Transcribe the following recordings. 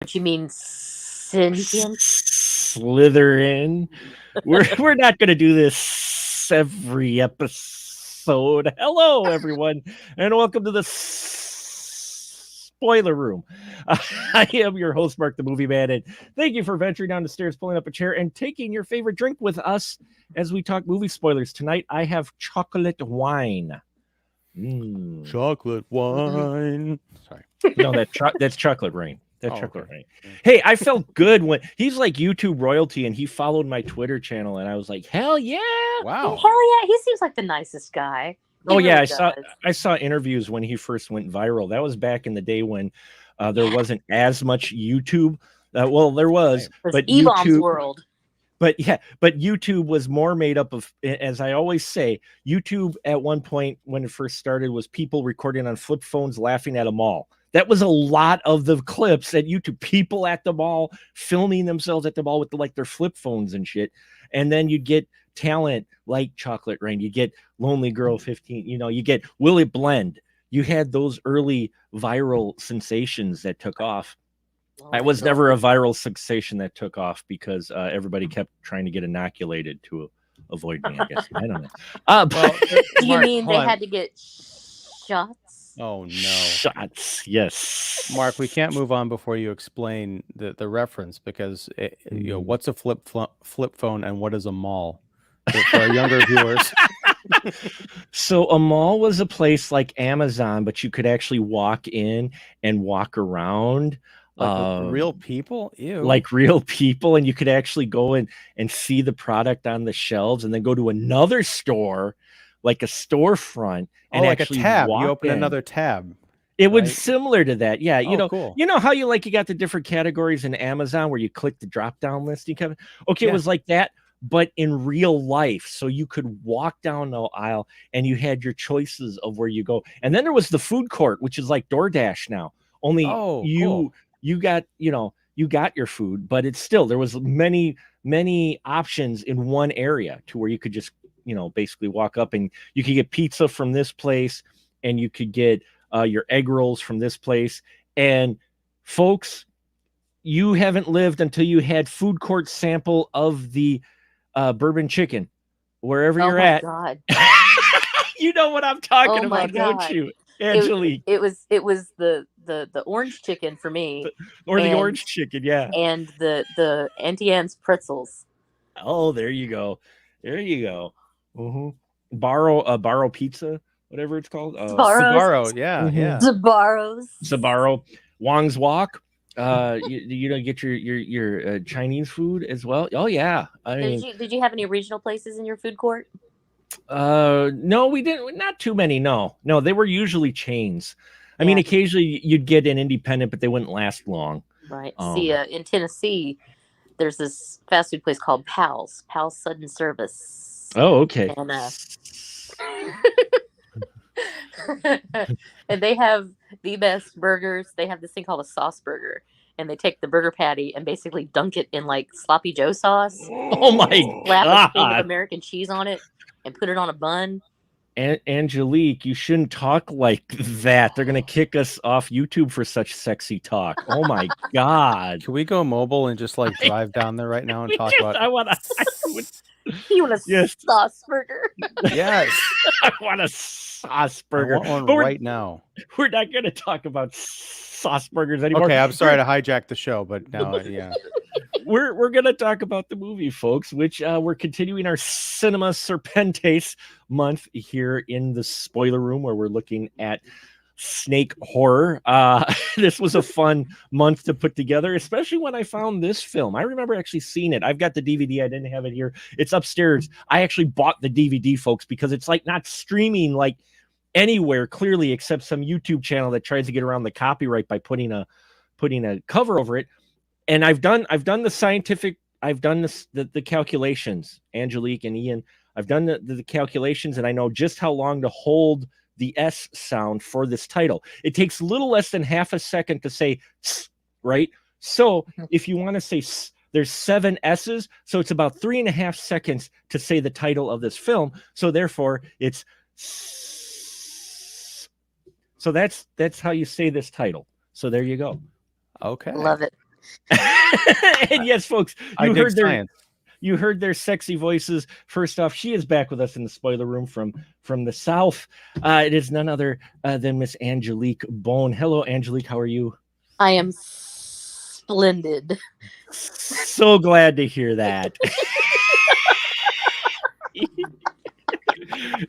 What you mean, sentient? Slither in. We're not going to do this every episode. Hello, everyone, and welcome to the spoiler room. I am your host, Mark the Movie Man, and thank you for venturing down the stairs, pulling up a chair, and taking your favorite drink with us as we talk movie spoilers. Tonight, I have chocolate wine. Chocolate wine. Sorry. No, that's chocolate rain. That's chocolate rain. Hey, I felt good when he's like YouTube royalty, and he followed my Twitter channel, and I was like, hell yeah! Wow. Hell yeah, he seems like the nicest guy. He Oh yeah, really I saw interviews when he first went viral. That was back in the day when there wasn't as much YouTube. Well, there was, but E-Bomb's YouTube. world. But YouTube was more made up of, as I always say, YouTube at one point when it first started was people recording on flip phones laughing at a mall. That was a lot of the clips at YouTube. People at the mall filming themselves at the mall with their flip phones and shit. And then you get talent like Chocolate Rain. You get Lonely Girl 15. You get Will It Blend. You had those early viral sensations that took off. I was never a viral sensation that took off because everybody kept trying to get inoculated to avoid me, I guess. I don't know. You mean they had to get shots? Oh, no. Shots, yes. Mark, we can't move on before you explain the reference because, what's a flip phone and what is a mall for our younger viewers? So a mall was a place like Amazon, but you could actually walk in and walk around. Like real people? Ew. Like real people, and you could actually go in and see the product on the shelves and then go to another store, like a storefront, and like actually a tab. walk You open in. another tab. It was similar to that. Yeah. Cool. You know how you got the different categories in Amazon where you click the drop-down list. Okay, Yeah. It was like that, but in real life. So you could walk down the aisle and you had your choices of where you go. And then there was the food court, which is like DoorDash now. Only cool. you got your food, but it's still, there was many options in one area to where you could just, basically walk up and you could get pizza from this place and you could get your egg rolls from this place. And folks, you haven't lived until you had food court sample of the bourbon chicken, wherever you're at. God. You know what I'm talking about, don't you, Angelique? It was the orange chicken for me, the orange chicken, yeah, and the Auntie Anne's pretzels. Oh, there you go. Mm-hmm. Barro pizza, whatever it's called. Sbarro, yeah. Sbarro. Wong's Walk. You get your Chinese food as well. Oh yeah. I mean, did you have any regional places in your food court? No, we didn't. Not too many. No, they were usually chains. I mean, occasionally you'd get an independent, but they wouldn't last long. Right. See, in Tennessee, there's this fast food place called Pal's Sudden Service. Oh, okay. And, and they have the best burgers. They have this thing called a sauce burger, and they take the burger patty and basically dunk it in like sloppy Joe sauce. Oh my slap God! A thing of American cheese on it and put it on a bun. Angelique, you shouldn't talk like that. They're gonna kick us off YouTube for such sexy talk. Oh my God! Can we go mobile and just drive down there right now and talk about? You want a sauce burger? Yes, I want a sauce burger. I want one right now. We're not gonna talk about sauce burgers anymore. Okay, I'm sorry to hijack the show, but now, yeah. We're gonna talk about the movie, folks, which we're continuing our Cinema Serpentes month here in the spoiler room, where we're looking at snake horror. This was a fun month to put together, especially when I found this film. I remember actually seeing it. I've got the DVD. I didn't have it here. It's upstairs. I actually bought the DVD, folks, because it's like not streaming like anywhere clearly except some YouTube channel that tries to get around the copyright by putting a cover over it. And I've done the scientific, I've done the calculations, Angelique and Ian. I've done the calculations, and I know just how long to hold the S sound for this title. It takes a little less than half a second to say S, right? So if you want to say S, there's 7 S's, so it's about 3.5 seconds to say the title of this film. So therefore, it's S. So that's how you say this title. So there you go. Okay. Love it. And yes, folks, I you dig heard their science. you heard their sexy voices. First off, she is back with us in the spoiler room from the South. It is none other than Miss Angelique Bone. Hello, Angelique. How are you? I am splendid. So glad to hear that.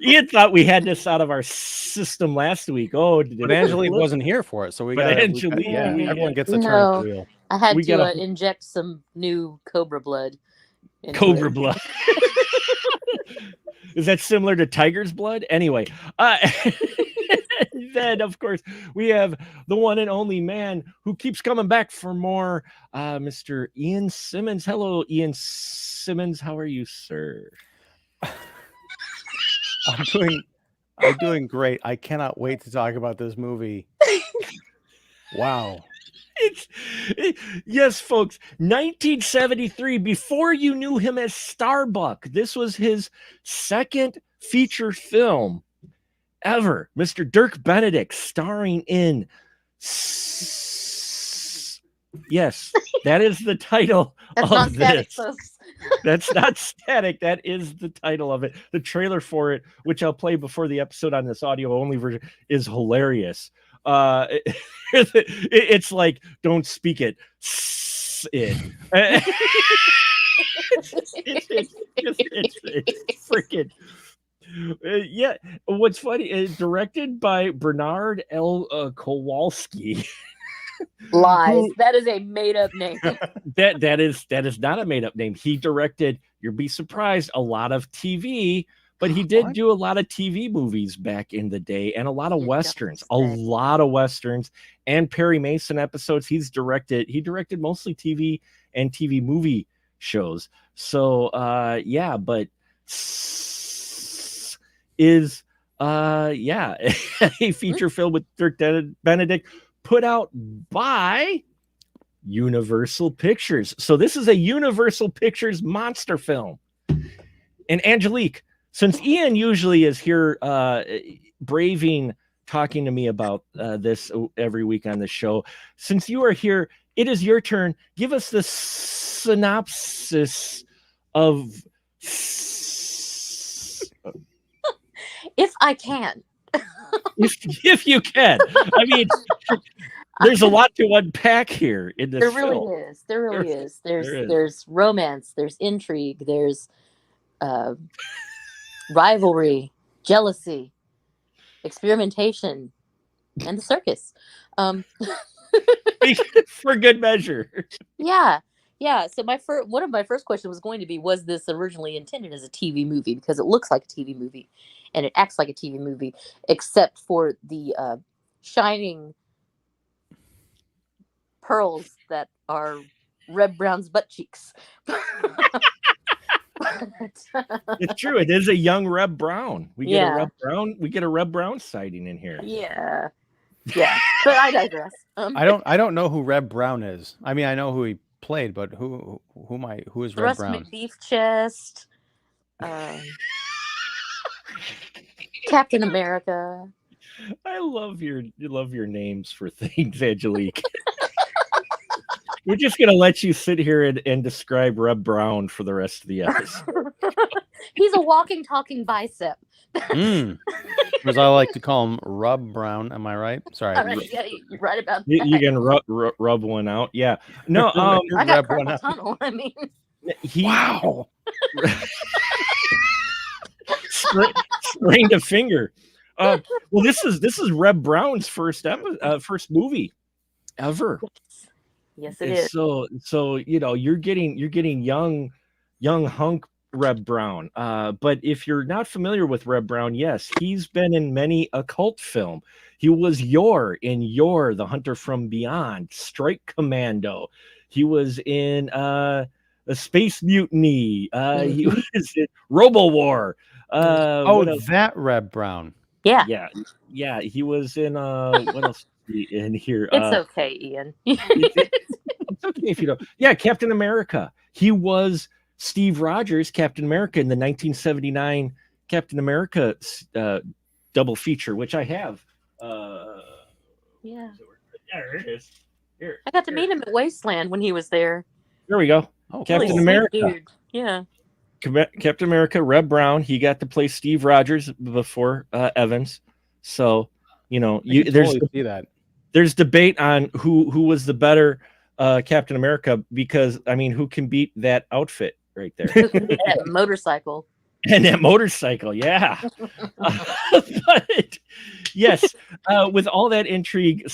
Ian thought we had this out of our system last week. Oh, But Angelique wasn't here for it, so we But got Angelique, everyone gets a turn No. at the wheel. I had We to got a- inject some new cobra blood. into Cobra it. blood. Is that similar to tiger's blood? Anyway, then of course we have the one and only man who keeps coming back for more, Mr. Ian Simmons. Hello, Ian Simmons. How are you, sir? I'm doing great. I cannot wait to talk about this movie. Wow. Yes, folks, 1973, before you knew him as Starbuck, this was his second feature film ever. Mr. Dirk Benedict starring in Yes, that is the title That's of not static, this. folks. That's not static. That is the title of it. The trailer for it, which I'll play before the episode on this audio only version, is hilarious. It's like, don't speak it. It's freaking. Yeah. What's funny? Directed by Bernard L. Kowalski. Lies. That is a made-up name. That is not a made-up name. He directed, you'll be surprised, a lot of TV, but he did do a lot of TV movies back in the day and a lot of westerns, and Perry Mason episodes. He directed mostly TV and TV movie shows. So yeah, but is a feature film with Dirk Benedict, put out by Universal Pictures. So this is a Universal Pictures monster film. And Angelique, since Ian usually is here braving talking to me about this every week on the show, since you are here, it is your turn. Give us the synopsis of If I can. if you can. I mean, there's a lot to unpack here in this There film. really is. There really is. There's romance. There's intrigue. There's rivalry, jealousy, experimentation, and the circus. For good measure. Yeah. So one of my first questions was going to be, was this originally intended as a TV movie? Because it looks like a TV movie and it acts like a TV movie, except for the shining pearls that are Reb Brown's butt cheeks. It's true. It is a young Reb Brown. We get Yeah. a Reb Brown. We get a Reb Brown sighting in here. Yeah. But I digress. I don't know who Reb Brown is. I mean, I know who he played, but who is Reb Thrust Brown? McBeef chest. Captain America. I love your names for things, Angelique. We're just gonna let you sit here and describe Reb Brown for the rest of the episode. He's a walking, talking bicep. As I like to call him, Rub Brown. Am I right? Sorry. All right, yeah, you're right about that. You can rub one out. Yeah. No. I got Rub one carpal out. tunnel. I mean, Wow. Sprained a finger. Well, this is Reb Brown's first movie ever. yes, it is. So you're getting young hunk Reb Brown. But if you're not familiar with Reb Brown, yes, he's been in many a cult film. He was Yor in Yor, the Hunter from Beyond, Strike Commando. He was in a Space Mutiny. He was in Robo War. That Reb Brown. Yeah. Yeah. He was in what else in here? It's okay, Ian. It's okay if you don't. Yeah, Captain America. He was Steve Rogers, Captain America, in the 1979 Captain America double feature, which I have. Yeah. There it is. Here, I got to meet him at Wasteland when he was there. Here we go. Oh, Captain Really America. sweet dude. Yeah. Captain America, Reb Brown. He got to play Steve Rogers before Evans. So, totally see that. There's debate on who was the better Captain America, because I mean, who can beat that outfit right there? Who can beat that motorcycle? And that motorcycle, yeah. But yes, with all that intrigue,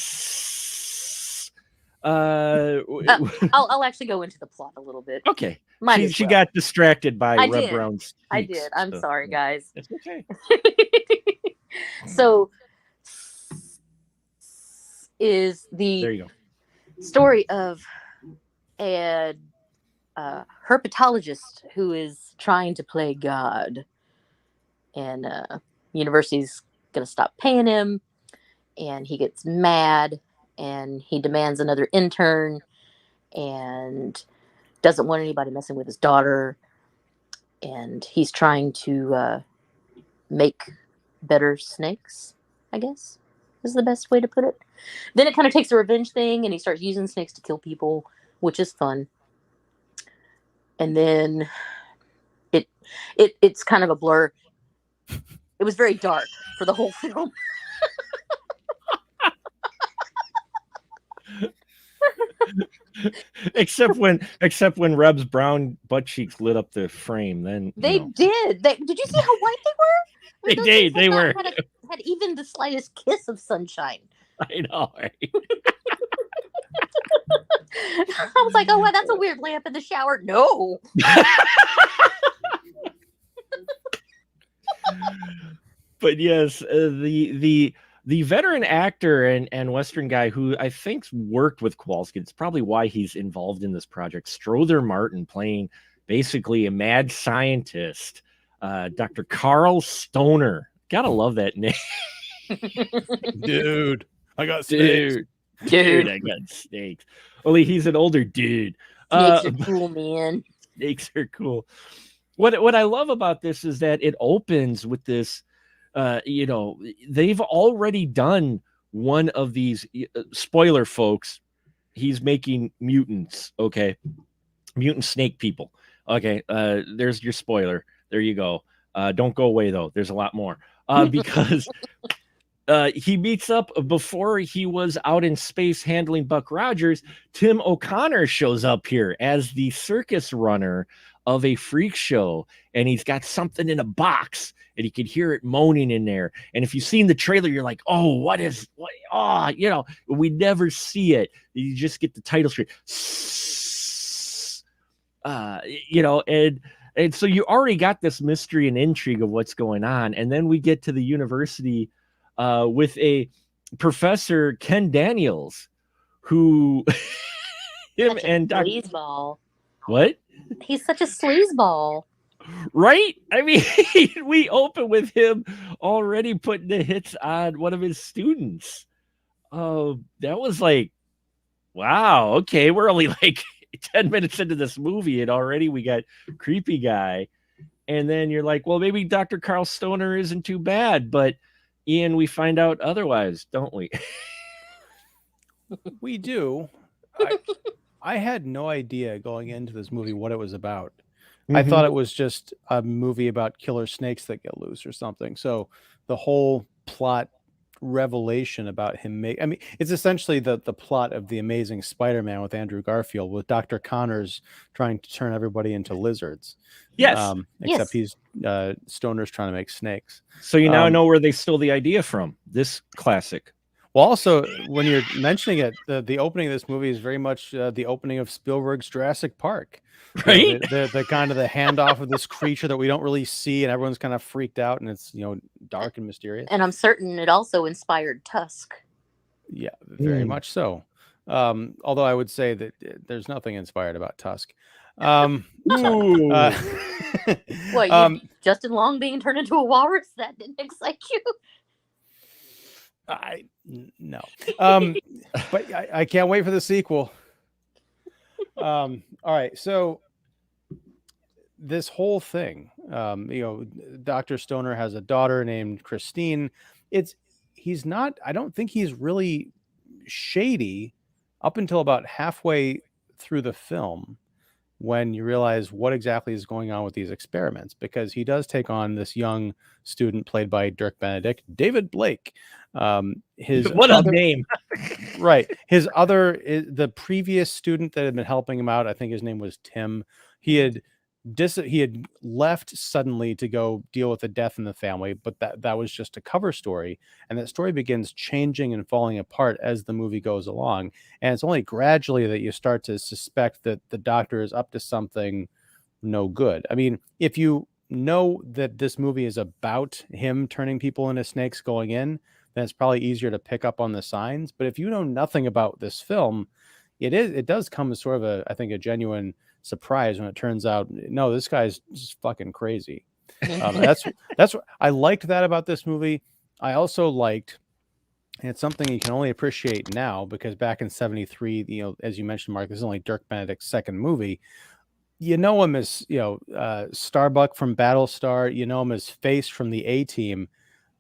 I'll actually go into the plot a little bit. okay. Might She got distracted by I Reb did. Brown's I speaks, did. I'm so, sorry, yeah. guys. It's okay. So, is There the you go. story of a herpetologist who is trying to play God, and university's gonna stop paying him, and he gets mad, and he demands another intern, and doesn't want anybody messing with his daughter, and he's trying to make better snakes, I guess is the best way to put it. Then it kind of takes a revenge thing, and he starts using snakes to kill people, which is fun. And then it's kind of a blur. It was very dark for the whole film. except when Reb's brown butt cheeks lit up the frame, then They did. Did you see how white they were? They Those did. things They were. had even the slightest kiss of sunshine. I know, right? I was like, oh wow, that's a weird lamp in the shower. No. But yes, the veteran actor and Western guy who I think's worked with Kowalski, it's probably why he's involved in this project, Strother Martin, playing basically a mad scientist, Dr. Carl Stoner. Gotta love that name. Dude, I got snakes. Dude, I got snakes. Only he's an older dude. Snakes are cool, man. Snakes are cool. What I love about this is that it opens with this, they've already done one of these, spoiler folks, he's making mutants, okay? Mutant snake people. Okay, there's your spoiler. There you go. Don't go away, though. There's a lot more. Because he meets up before he was out in space handling Buck Rogers. Tim O'Connor shows up here as the circus runner of a freak show, and he's got something in a box, and you can hear it moaning in there. And if you've seen the trailer, you're like, oh, what? We never see it. You just get the title screen. And so you already got this mystery and intrigue of what's going on. And then we get to the university with a Professor Ken Daniels, who him and Dr. Sleazeball. What? He's such a sleazeball. Right? I mean, we open with him already putting the hits on one of his students. That was like, wow, okay, we're only like 10 minutes into this movie, and already we got creepy guy. And then you're like, well, maybe Dr. Carl Stoner isn't too bad, but Ian, we find out otherwise, don't we? We do. I had no idea going into this movie what it was about. I thought it was just a movie about killer snakes that get loose or something. So the whole plot revelation about him it's essentially the plot of The Amazing Spider-Man with Andrew Garfield, with Dr. Connors trying to turn everybody into lizards. Yes. Except he's Stoner's trying to make snakes. So you now know where they stole the idea from. This classic. Well, also, when you're mentioning it, the opening of this movie is very much the opening of Spielberg's Jurassic Park. Right? The kind of the handoff of this creature that we don't really see, and everyone's kind of freaked out, and it's dark and mysterious. And I'm certain it also inspired Tusk. Yeah, very much so. Although I would say that there's nothing inspired about Tusk. What, Justin Long being turned into a walrus? That didn't excite you? No. But I can't wait for the sequel. All right, so this whole thing, Dr. Stoner has a daughter named Christine. I don't think he's really shady up until about halfway through the film when you realize what exactly is going on with these experiments, because he does take on this young student played by Dirk Benedict, David Blake. His What a other name. right, the previous student that had been helping him out, I think his name was Tim. He had he had left suddenly to go deal with a death in the family, but that was just a cover story, and that story begins changing and falling apart as the movie goes along, and it's only gradually that you start to suspect that the doctor is up to something no good. I mean, if you know that this movie is about him turning people into snakes going in, then it's probably easier to pick up on the signs. But if you know nothing about this film, it does come as sort of I think a genuine surprise when it turns out, no, this guy's just fucking crazy. That's what I liked that about this movie. I also liked, and it's something you can only appreciate now because back in '73, as you mentioned, Mark, this is only Dirk Benedict's second movie. You know him as Starbuck from Battlestar. You know him as Face from the A-Team.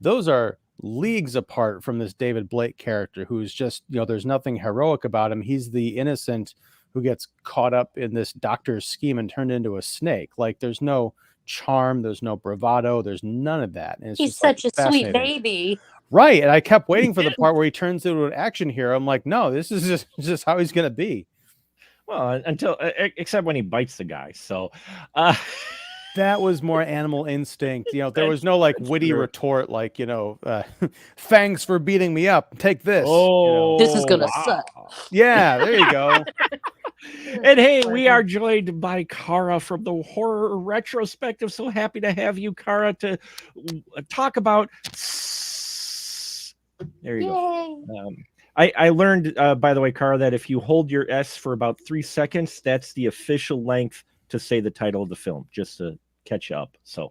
Those are leagues apart from this David Blake character, who's just, there's nothing heroic about him. He's the innocent who gets caught up in this doctor's scheme and turned into a snake. Like, there's no charm, there's no bravado, there's none of that. And it's He's just such a sweet fascinating. baby. Right. And I kept waiting for the part where he turns into an action hero. I'm like, no, this is just how he's going to be. Well, until except when he bites the guy. So that was more animal instinct. There was no witty retort like, thanks for beating me up. Take this. Oh, this is gonna suck. Yeah, there you go. And hey, we are joined by Kara from the Horror Retrospective. So happy to have you, Kara, to talk about. There you go. I learned, by the way, Kara, that if you hold your S for about 3 seconds, that's the official length to say the title of the film, just to catch up. So,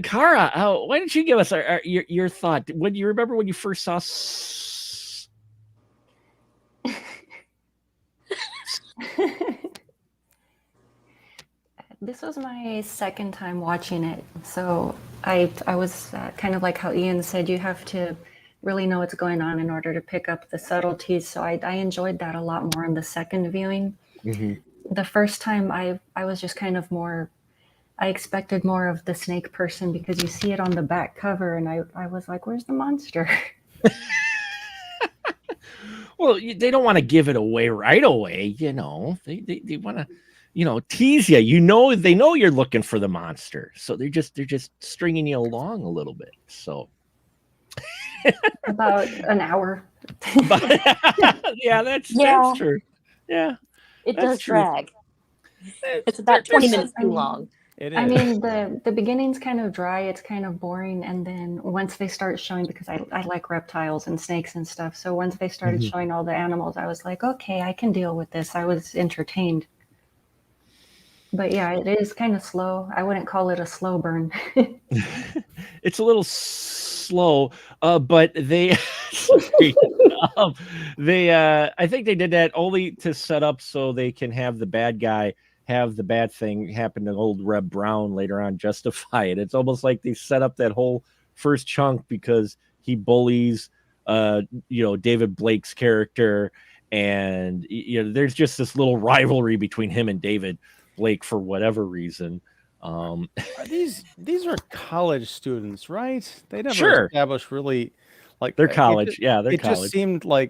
Kara, why don't you give us your thought? When you remember when you first saw This was my second time watching it, so I was kind of like how Ian said, you have to really know what's going on in order to pick up the subtleties. So I enjoyed that a lot more in the second viewing. Mm-hmm. The first time I was just kind of I expected more of the snake person because you see it on the back cover, and I was like, where's the monster? Well, they don't want to give it away right away, they want to tease you. They know you're looking for the monster, so they're just stringing you along a little bit. So about an hour. Yeah, that's true. Yeah, it does drag. It's about 20 minutes too long. It is. I mean, the beginning's kind of dry. It's kind of boring, and then once they start showing, because I like reptiles and snakes and stuff, so once they started showing all the animals, I was like, okay, I can deal with this. I was entertained. But yeah, it is kind of slow. I wouldn't call it a slow burn. It's a little slow, but they, I think they did that only to set up so they can have the bad guy have the bad thing happen to old Reb Brown later on, justify it. It's almost like they set up that whole first chunk because he bullies, David Blake's character, and there's just this little rivalry between him and David Blake for whatever reason. These are college students, right? They never established really they're college. They're college.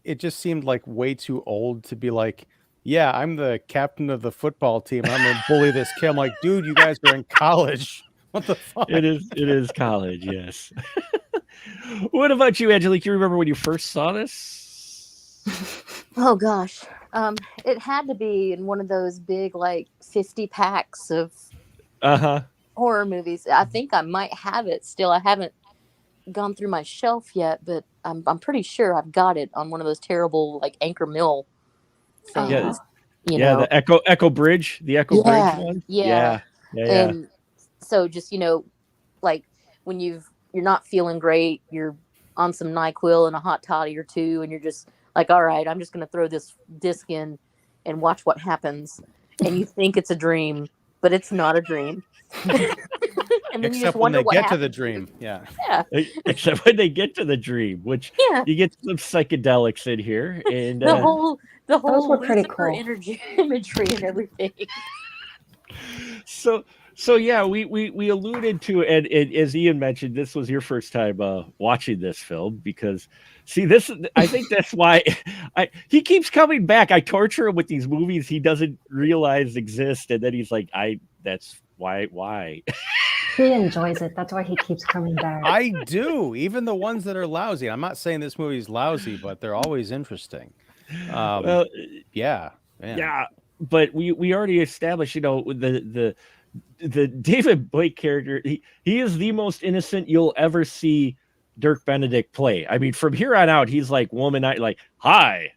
It just seemed like way too old to be like, yeah, I'm the captain of the football team. I'm gonna bully this kid. I'm like, dude, you guys are in college. What the fuck? It is college, yes. What about you, Angelique? You remember when you first saw this? Oh gosh. It had to be in one of those big 50 packs of horror movies. I think I might have it still. I haven't gone through my shelf yet, but I'm pretty sure I've got it on one of those terrible Anchor Mill things. The Echo Bridge, the Echo Bridge one. Yeah. And so just when you're not feeling great, you're on some NyQuil and a hot toddy or two, and you're just like, all right, I'm just going to throw this disc in and watch what happens. And you think it's a dream, but it's not a dream. and then you Except just when wonder they what get to the happened. dream. Yeah. Yeah, Except when they get to the dream, which yeah. you get some psychedelics in here, and The Those whole were pretty Lucifer cool. energy imagery and everything. so yeah, we alluded to, and as Ian mentioned, this was your first time watching this film, because see, this, I think that's why he keeps coming back. I torture him with these movies he doesn't realize exist, and then he's like, that's why. He enjoys it. That's why he keeps coming back. I do. Even the ones that are lousy. I'm not saying this movie's lousy, but they're always interesting. Well, Yeah. Man. yeah, but we already established, the David Blake character, he is the most innocent you'll ever see Dirk Benedict play. I mean, from here on out, he's like like, hi,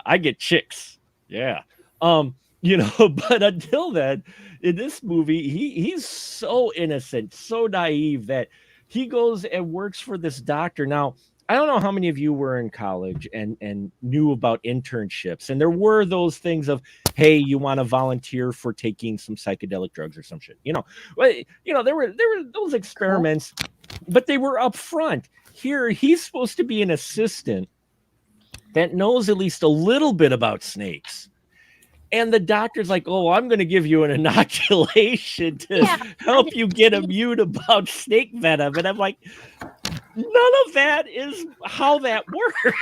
I get chicks. Yeah. But until then, in this movie, he's so innocent, so naive, that he goes and works for this doctor. Now, I don't know how many of you were in college and knew about internships, and there were those things of, hey, you want to volunteer for taking some psychedelic drugs or some shit, there were those experiments, but they were up front. Here, he's supposed to be an assistant that knows at least a little bit about snakes. And the doctor's like, oh, I'm going to give you an inoculation to help you get immune about snake venom. And I'm like, none of that is how that works.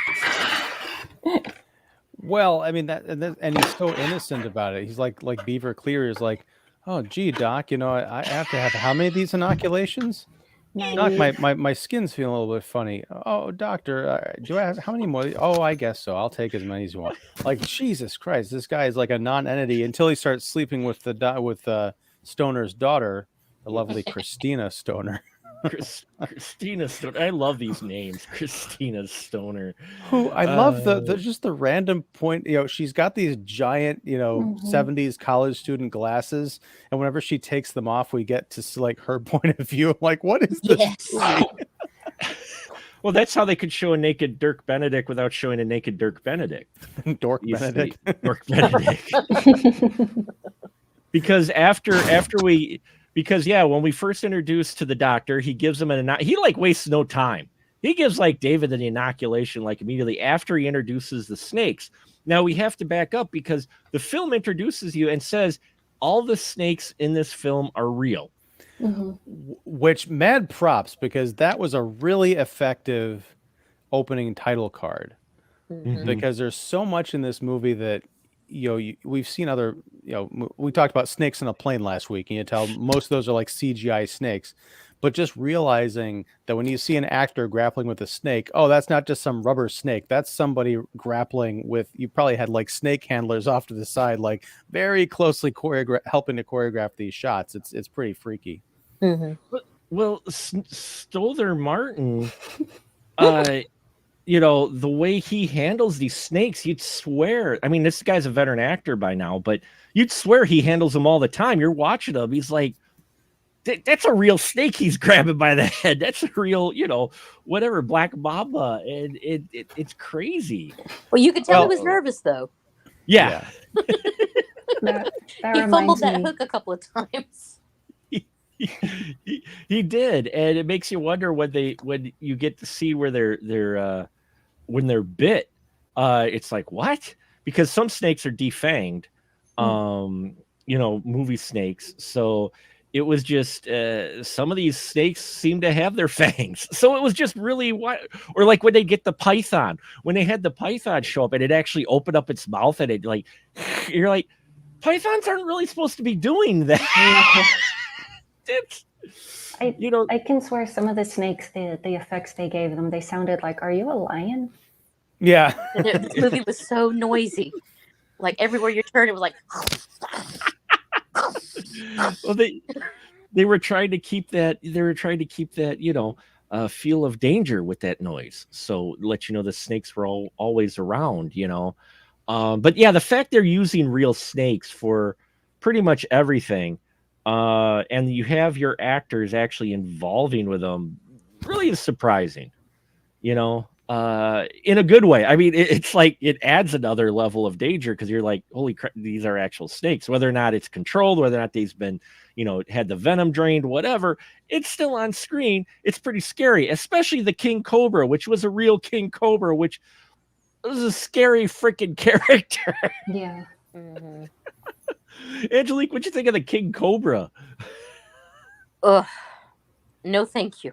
Well, I mean, and he's so innocent about it. He's like Beaver Clear is like, oh, gee, Doc, I have to have how many of these inoculations? Doc, my skin's feeling a little bit funny. Oh, doctor, do I have how many more? Oh, I guess so. I'll take as many as you want. Like, Jesus Christ, this guy is like a non-entity until he starts sleeping with Stoner's daughter, the lovely Christina Stoner. Christina Stoner. I love these names. Christina Stoner. Who I love just the random point. She's got these giant, 70s college student glasses, and whenever she takes them off, we get to see like her point of view. I'm like, what is this? Yes. Well, that's how they could show a naked Dirk Benedict without showing a naked Dirk Benedict. Dork Benedict. Dirk Benedict. Because when we first introduced to the doctor, he gives him he like wastes no time. He gives like David an inoculation like immediately after he introduces the snakes. Now we have to back up because the film introduces you and says all the snakes in this film are real. Mm-hmm. Which mad props, because that was a really effective opening title card. Mhm. Because there's so much in this movie that we've seen other, we talked about snakes in a plane last week, and you tell most of those are like CGI snakes, but just realizing that when you see an actor grappling with a snake, oh, that's not just some rubber snake. That's somebody grappling with, you probably had like snake handlers off to the side, like very closely helping to choreograph these shots. It's pretty freaky. Mhm. Well, Stoller Martin, the way he handles these snakes, you'd swear, I mean, this guy's a veteran actor by now, but you'd swear he handles them all the time. You're watching him. He's like, that's a real snake he's grabbing by the head. That's a real, whatever, black mamba. And it's crazy. Well, you could tell he was nervous, though. Yeah. That He fumbled reminds that me. hook a couple of times. He did, and it makes you wonder when you get to see where they're when they're bit. It's like, what? Because some snakes are defanged, movie snakes. So it was just some of these snakes seem to have their fangs. So it was just really or like when they get the python, when they had the python show up and it actually opened up its mouth and it like, you're like, pythons aren't really supposed to be doing that. I can swear some of the snakes, the effects they gave them, they sounded like, are you a lion? Yeah. This movie was so noisy. Like everywhere you turn, it was like. Well, they were trying to keep that. They were trying to keep that, feel of danger with that noise. So let you know the snakes were always around. But yeah, the fact they're using real snakes for pretty much everything. And you have your actors actually involving with them really is surprising, in a good way. I mean, it's like it adds another level of danger because you're like, holy crap, these are actual snakes, whether or not it's controlled, whether or not they've been, had the venom drained, whatever, it's still on screen. It's pretty scary, especially the King Cobra, which was a real King Cobra, which was a scary freaking character. Yeah. Mhm. Angelique, what'd you think of the King Cobra? Ugh. No, thank you.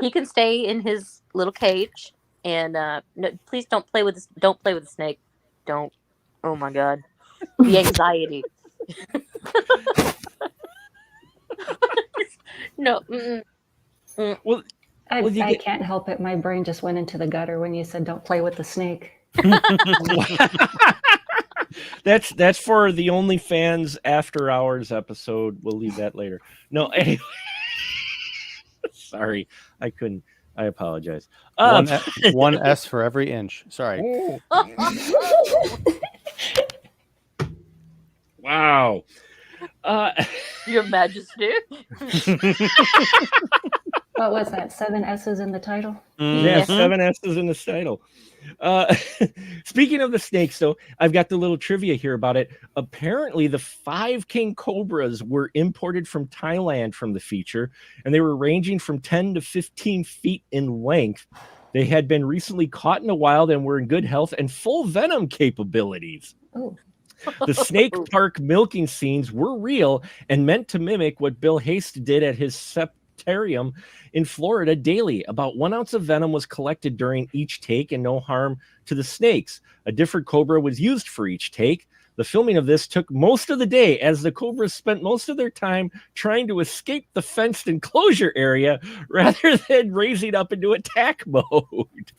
He can stay in his little cage, and no, please don't play with this. Don't play with the snake. Don't. Oh my God, the anxiety. No. Well, you I get- can't help it. My brain just went into the gutter when you said don't play with the snake. that's for the OnlyFans after hours episode. We'll leave that later. No, anyway. Sorry, I couldn't. I apologize. One S for every inch. Sorry. Wow. Your Majesty. What was that? 7 S's in the title? Yeah, Mhm. 7 S's in the title. Speaking of the snakes, though, I've got the little trivia here about it. Apparently, the 5 King Cobras were imported from Thailand from the feature, and they were ranging from 10 to 15 feet in length. They had been recently caught in the wild and were in good health and full venom capabilities. Oh, The snake park milking scenes were real and meant to mimic what Bill Haste did at his septarium in Florida daily. About 1 ounce of venom was collected during each take and no harm to the snakes. A different cobra was used for each take. The filming of this took most of the day as the cobras spent most of their time trying to escape the fenced enclosure area rather than raising up into attack mode.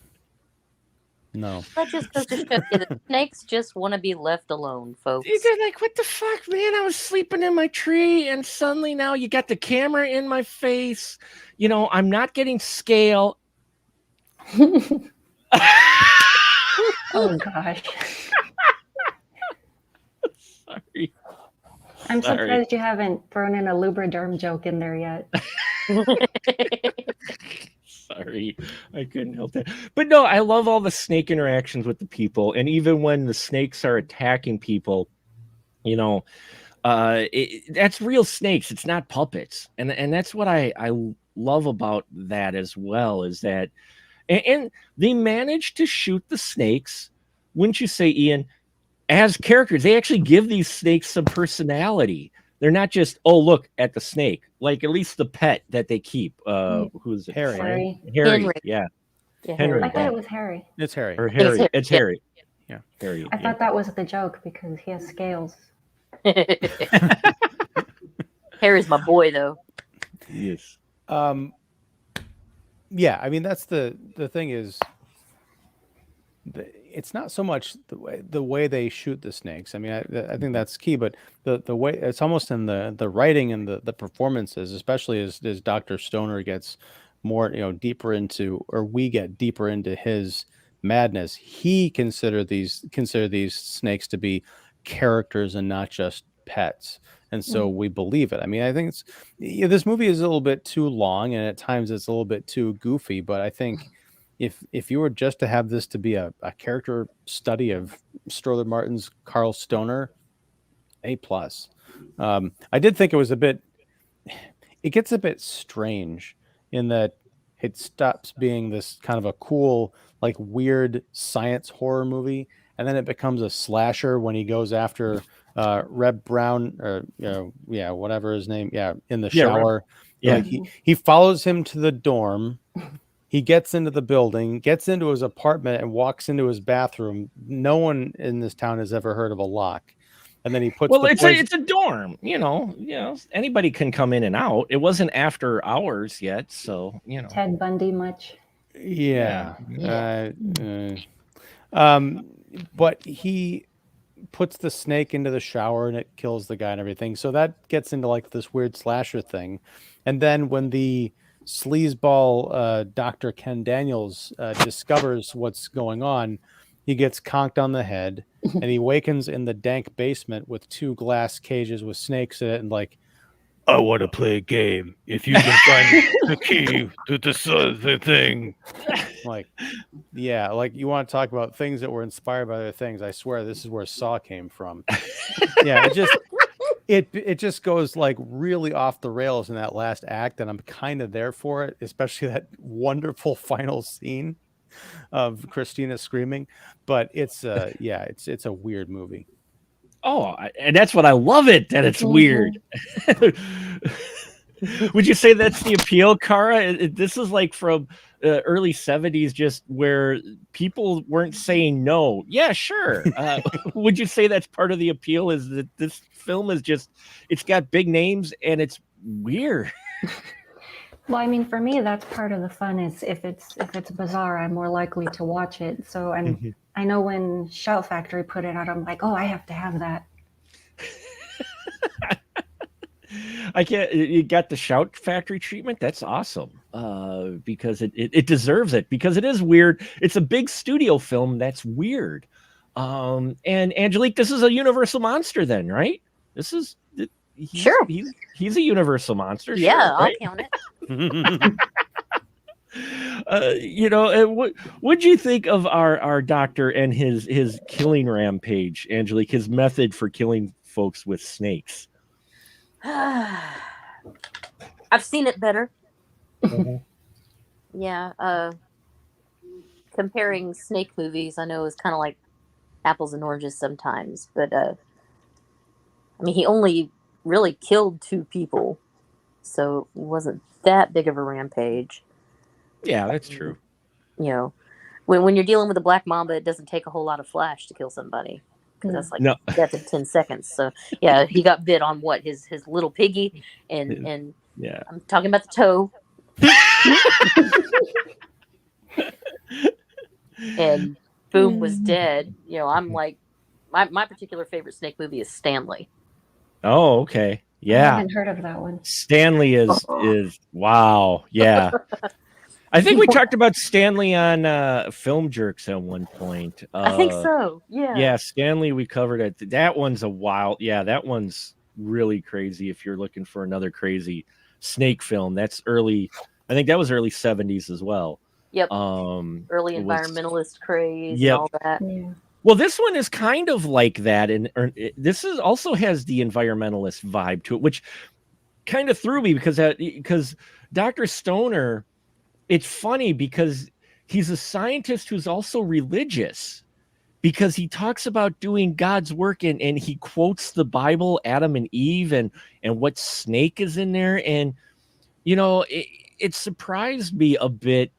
No. That just goes to show you that snakes just want to be left alone, folks. They're like, what the fuck, man? I was sleeping in my tree, and suddenly now you got the camera in my face. I'm not getting scale. oh gosh. Sorry. I'm Sorry. surprised you haven't thrown in a lubriderm joke in there yet. Sorry, I couldn't help that. But no, I love all the snake interactions with the people, and even when the snakes are attacking people, that's real snakes. It's not puppets, and that's what I love about that as well. Is that, and they managed to shoot the snakes, wouldn't you say, Ian? As characters, they actually give these snakes some personality. They're not just, oh, look at the snake. Like at least the pet that they keep. Who's it? Harry. Harry. Henry. Yeah. Yeah, Henry. I thought it was Harry. It's Harry. Or Harry. It's Yeah. Harry. Yeah. Harry. I thought that was the joke because he has scales. Harry's my boy, though. Yes. Yeah, I mean that's the thing is it's not so much the way they shoot the snakes. I mean, I think that's key, but the way it's almost in the writing and the performances, especially as Dr. Stoner gets more deeper into, or we get deeper into his madness. He consider these snakes to be characters and not just pets, and so we believe it. I mean, I think this movie is a little bit too long, and at times it's a little bit too goofy, but I think if you were just to have this to be a character study of Strother Martin's Carl Stoner, A+. I did think it gets a bit strange in that it stops being this kind of a cool, like weird science horror movie, and then it becomes a slasher when he goes after Reb Brown, or whatever his name, in the shower. Like he follows him to the dorm. He gets into the building, gets into his apartment, and walks into his bathroom. No one in this town has ever heard of a lock. And then he puts. Well, it's a dorm. Anybody can come in and out. It wasn't after hours yet, so Ted Bundy much? Yeah. But he puts the snake into the shower and it kills the guy and everything. So that gets into like this weird slasher thing. And then when the sleazeball Dr. Ken Daniels discovers what's going on, he gets conked on the head and he wakens in the dank basement with 2 glass cages with snakes in it, and like, I want to play a game. If you can find the key to the thing. Like, yeah, like you want to talk about things that were inspired by other things. I swear this is where Saw came from. Yeah, It just goes like really off the rails in that last act, and I'm kind of there for it, especially that wonderful final scene of Christina screaming. But it's it's a weird movie. Oh, and that's what I love it, that it's weird. Would you say that's the appeal, Kara? This is like from early 70s, just where people weren't saying no. Yeah, sure. Would you say that's part of the appeal, is that this film is just, it's got big names and it's weird? Well, I mean, for me, that's part of the fun. Is if it's bizarre, I'm more likely to watch it. So I know when Shout Factory put it out, I'm like, oh, I have to have that. I can't. You got the Shout Factory treatment. That's awesome. Because it deserves it, because it is weird. It's a big studio film that's weird. And Angelique, this is a Universal monster, then, right? This is Sure. He's a Universal monster. Yeah, sure, right? I'll count it. What'd you think of our doctor and his killing rampage, Angelique? His method for killing folks with snakes. I've seen it better. Yeah. Comparing snake movies, I know, is kind of like apples and oranges sometimes, but I mean, he only really killed 2 people, so it wasn't that big of a rampage. Yeah, that's true. You know, when you're dealing with a black mamba, it doesn't take a whole lot of flash to kill somebody, because that's like that's in 10 seconds. So yeah, he got bit on what, his little piggy, and yeah, I'm talking about the toe. And boom, was dead. You know, I'm like, my particular favorite snake movie is Stanley. Oh, okay. Yeah. I haven't heard of that one. Stanley is wow. Yeah. I think we talked about Stanley on Film Jerks at one point. I think so. Yeah. Yeah, Stanley, we covered it. That one's a wild. Yeah, that one's really crazy. If you're looking for another crazy snake film, that's early. I think that was early 70s as well. Yep. Early environmentalist craze. Yep. And all that. Yeah. Well, this one is kind of like that, and this is also has the environmentalist vibe to it, which kind of threw me because Dr. Stoner, it's funny because he's a scientist who's also religious, because he talks about doing God's work, and he quotes the Bible, Adam and Eve, and what snake is in there, and it surprised me a bit.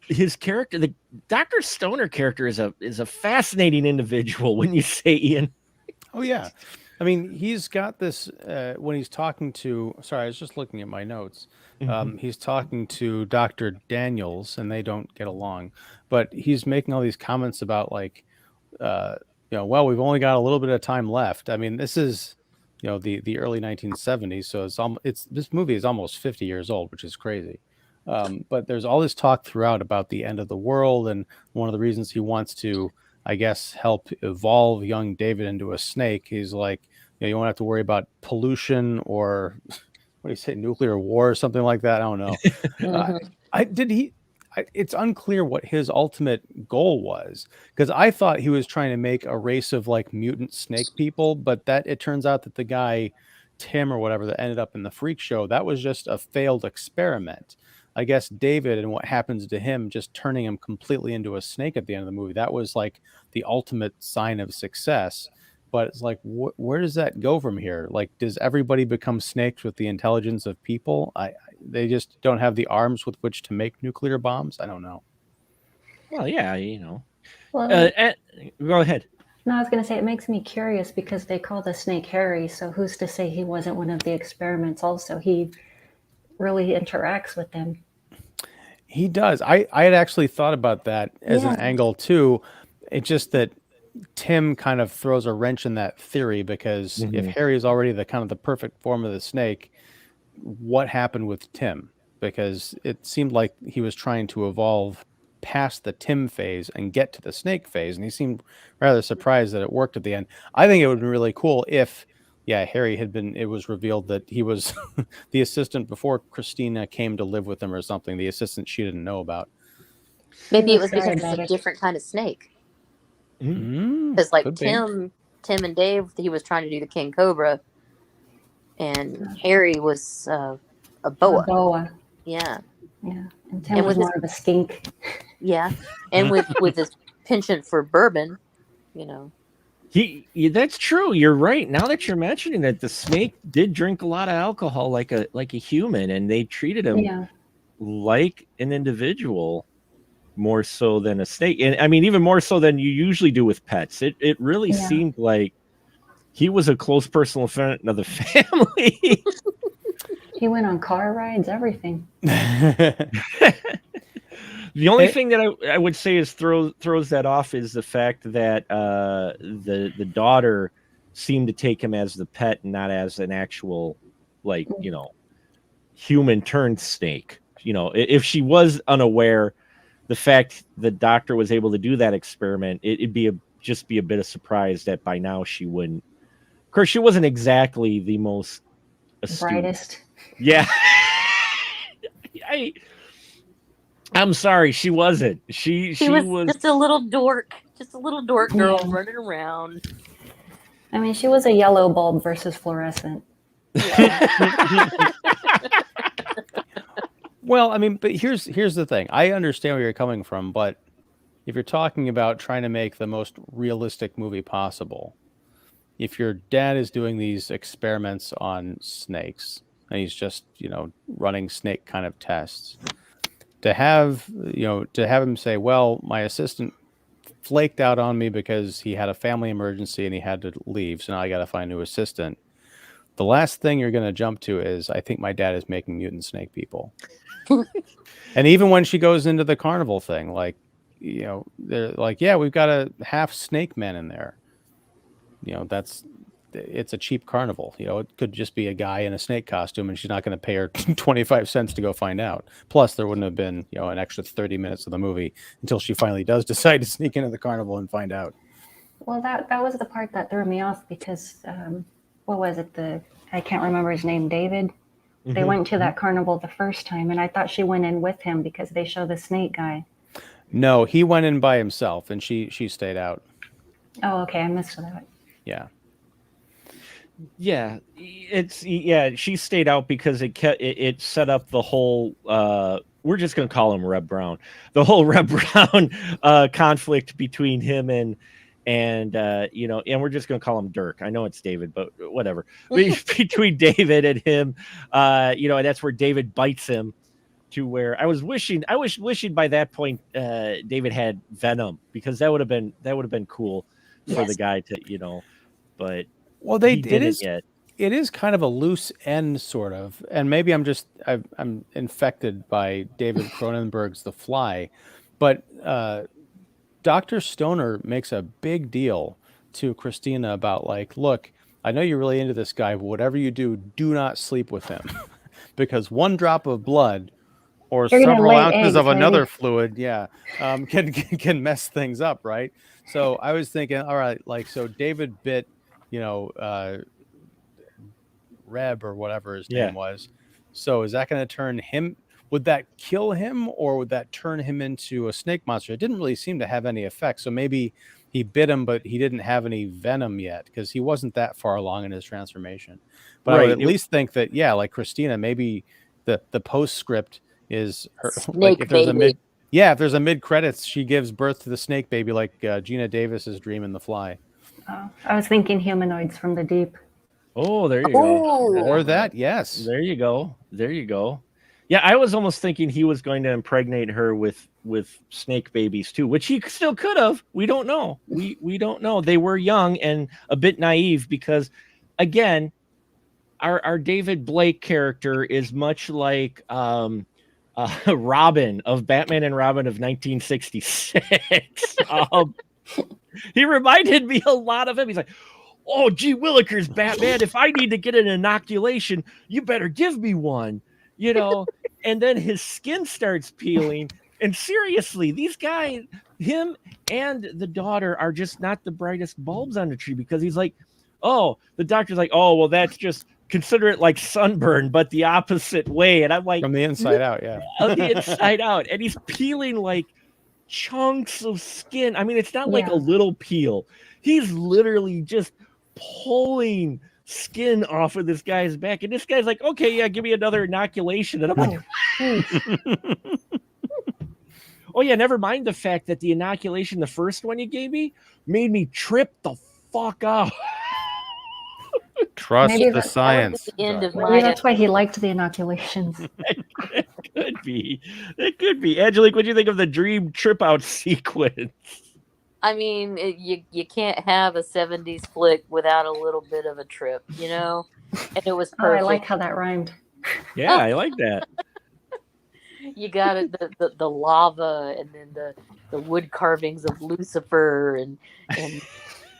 His character, the Dr. Stoner character, is a fascinating individual, wouldn't you say, Ian? Oh yeah, I mean, he's got this when he's talking to. Sorry, I was just looking at my notes. He's talking to Dr. Daniels, and they don't get along, but he's making all these comments about like, well, we've only got a little bit of time left. I mean, this is, the early 1970s, so this movie is almost 50 years old, which is crazy. But there's all this talk throughout about the end of the world, and one of the reasons he wants to, I guess, help evolve young David into a snake. He's like, you won't have to worry about pollution or what do you say, nuclear war or something like that. I don't know. It's unclear what his ultimate goal was, because I thought he was trying to make a race of like mutant snake people, but that it turns out that the guy Tim or whatever that ended up in the freak show, that was just a failed experiment. I guess David and what happens to him, just turning him completely into a snake at the end of the movie, that was like the ultimate sign of success. But it's like, where does that go from here? Like, does everybody become snakes with the intelligence of people? They just don't have the arms with which to make nuclear bombs. I don't know. Well, yeah, Well, go ahead. no, I was going to say, it makes me curious because they call the snake Harry. So who's to say he wasn't one of the experiments? Also, he really interacts with them. He does. I had actually thought about that as an angle too. It's just that Tim kind of throws a wrench in that theory, because if Harry is already the kind of the perfect form of the snake, what happened with Tim? Because it seemed like he was trying to evolve past the Tim phase and get to the snake phase, and he seemed rather surprised that it worked at the end. I think it would be really cool if Harry it was revealed that he was the assistant before Christina came to live with him or something, the assistant she didn't know about. Maybe it was because it's a different kind of snake. Because like Tim and Dave, he was trying to do the King Cobra, and Harry was a A boa. boa. Yeah, Yeah. And Tim And was with more of a skink. yeah, and with his penchant for bourbon, you know. That's true. You're right. Now that you're mentioning that, the snake did drink a lot of alcohol like a human, and they treated him Yeah. like an individual more so than a snake. And I mean, even more so than you usually do with pets. It really Yeah. seemed like he was a close personal friend of the family. He went on car rides, everything. The only thing that I would say is throws that off is the fact that the daughter seemed to take him as the pet and not as an actual, like, human turned snake. If she was unaware, the fact the doctor was able to do that experiment, it'd be just be a bit of surprise that by now she wouldn't. Of course, she wasn't exactly the most astute. Brightest. Yeah. I'm sorry, she wasn't. She was just a little dork, girl Yeah. running around. I mean, she was a yellow bulb versus fluorescent. Well, I mean, but here's the thing. I understand where you're coming from, but if you're talking about trying to make the most realistic movie possible, if your dad is doing these experiments on snakes and he's just, running snake kind of tests, to have him say, well, my assistant flaked out on me because he had a family emergency and he had to leave, so now I got to find a new assistant. The last thing you're going to jump to is, I think my dad is making mutant snake people. And even when she goes into the carnival thing, like, they're like, yeah, we've got a half snake man in there. It's a cheap carnival. It could just be a guy in a snake costume, and she's not going to pay her 25 cents to go find out. Plus, there wouldn't have been, an extra 30 minutes of the movie until she finally does decide to sneak into the carnival and find out. Well, that was the part that threw me off because, what was it? I can't remember his name, David. They went to that carnival the first time, and I thought she went in with him because they show the snake guy. No, he went in by himself, and she stayed out. Oh, okay, I missed that. Yeah. Yeah, she stayed out because it set up the whole we're just going to call him Reb Brown. The whole Reb Brown conflict between him and we're just going to call him Dirk. I know it's David, but whatever. Between David and him, and that's where David bites him to where I was wishing by that point David had venom, because that would have been cool for the guy to, but well, it is kind of a loose end, sort of, and maybe I'm infected by David Cronenberg's The Fly, but Dr. Stoner makes a big deal to Christina about, like, look, I know you're really into this guy, but whatever you do not sleep with him, because one drop of blood or several ounces of another fluid, can mess things up, right? So I was thinking, all right, like, so David bit, Reb or whatever his name was. So is that going to turn him? Would that kill him, or would that turn him into a snake monster? It didn't really seem to have any effect. So maybe he bit him, but he didn't have any venom yet because he wasn't that far along in his transformation. But I would at least think that, like Christina, maybe the postscript is her. Snake like if there's baby. if there's a mid credits, she gives birth to the snake baby, like Gina Davis's dream in The Fly. Oh, I was thinking humanoids from the deep. Oh, there you go. Or that, yes. There you go. Yeah, I was almost thinking he was going to impregnate her with snake babies too, which he still could have. We don't know. We don't know. They were young and a bit naive because, again, our David Blake character is much like Robin of Batman and Robin of 1966. He reminded me a lot of him. He's like, oh, gee willikers, Batman, if I need to get an inoculation, you better give me one, and then his skin starts peeling. And seriously, these guys, him and the daughter, are just not the brightest bulbs on the tree, because he's like, oh, the doctor's like, oh, well, that's just, consider it like sunburn, but the opposite way. And I'm like, from the inside out, yeah. On the inside out. And he's peeling like chunks of skin. I mean, it's not like a little peel. He's literally just pulling skin off of this guy's back, and this guy's like, okay, yeah, give me another inoculation, and I'm like, oh yeah, never mind the fact that the inoculation, the first one you gave me, made me trip the fuck out. Trust Maybe the that's science. the end of Maybe that's why he liked the inoculations. It could be. It could be. Angelique, what do you think of the dream trip out sequence? I mean, you can't have a 70s flick without a little bit of a trip, you know? And it was Oh, I perfect. like how that rhymed. Yeah, I like that. You got it, the lava, and then the wood carvings of Lucifer, and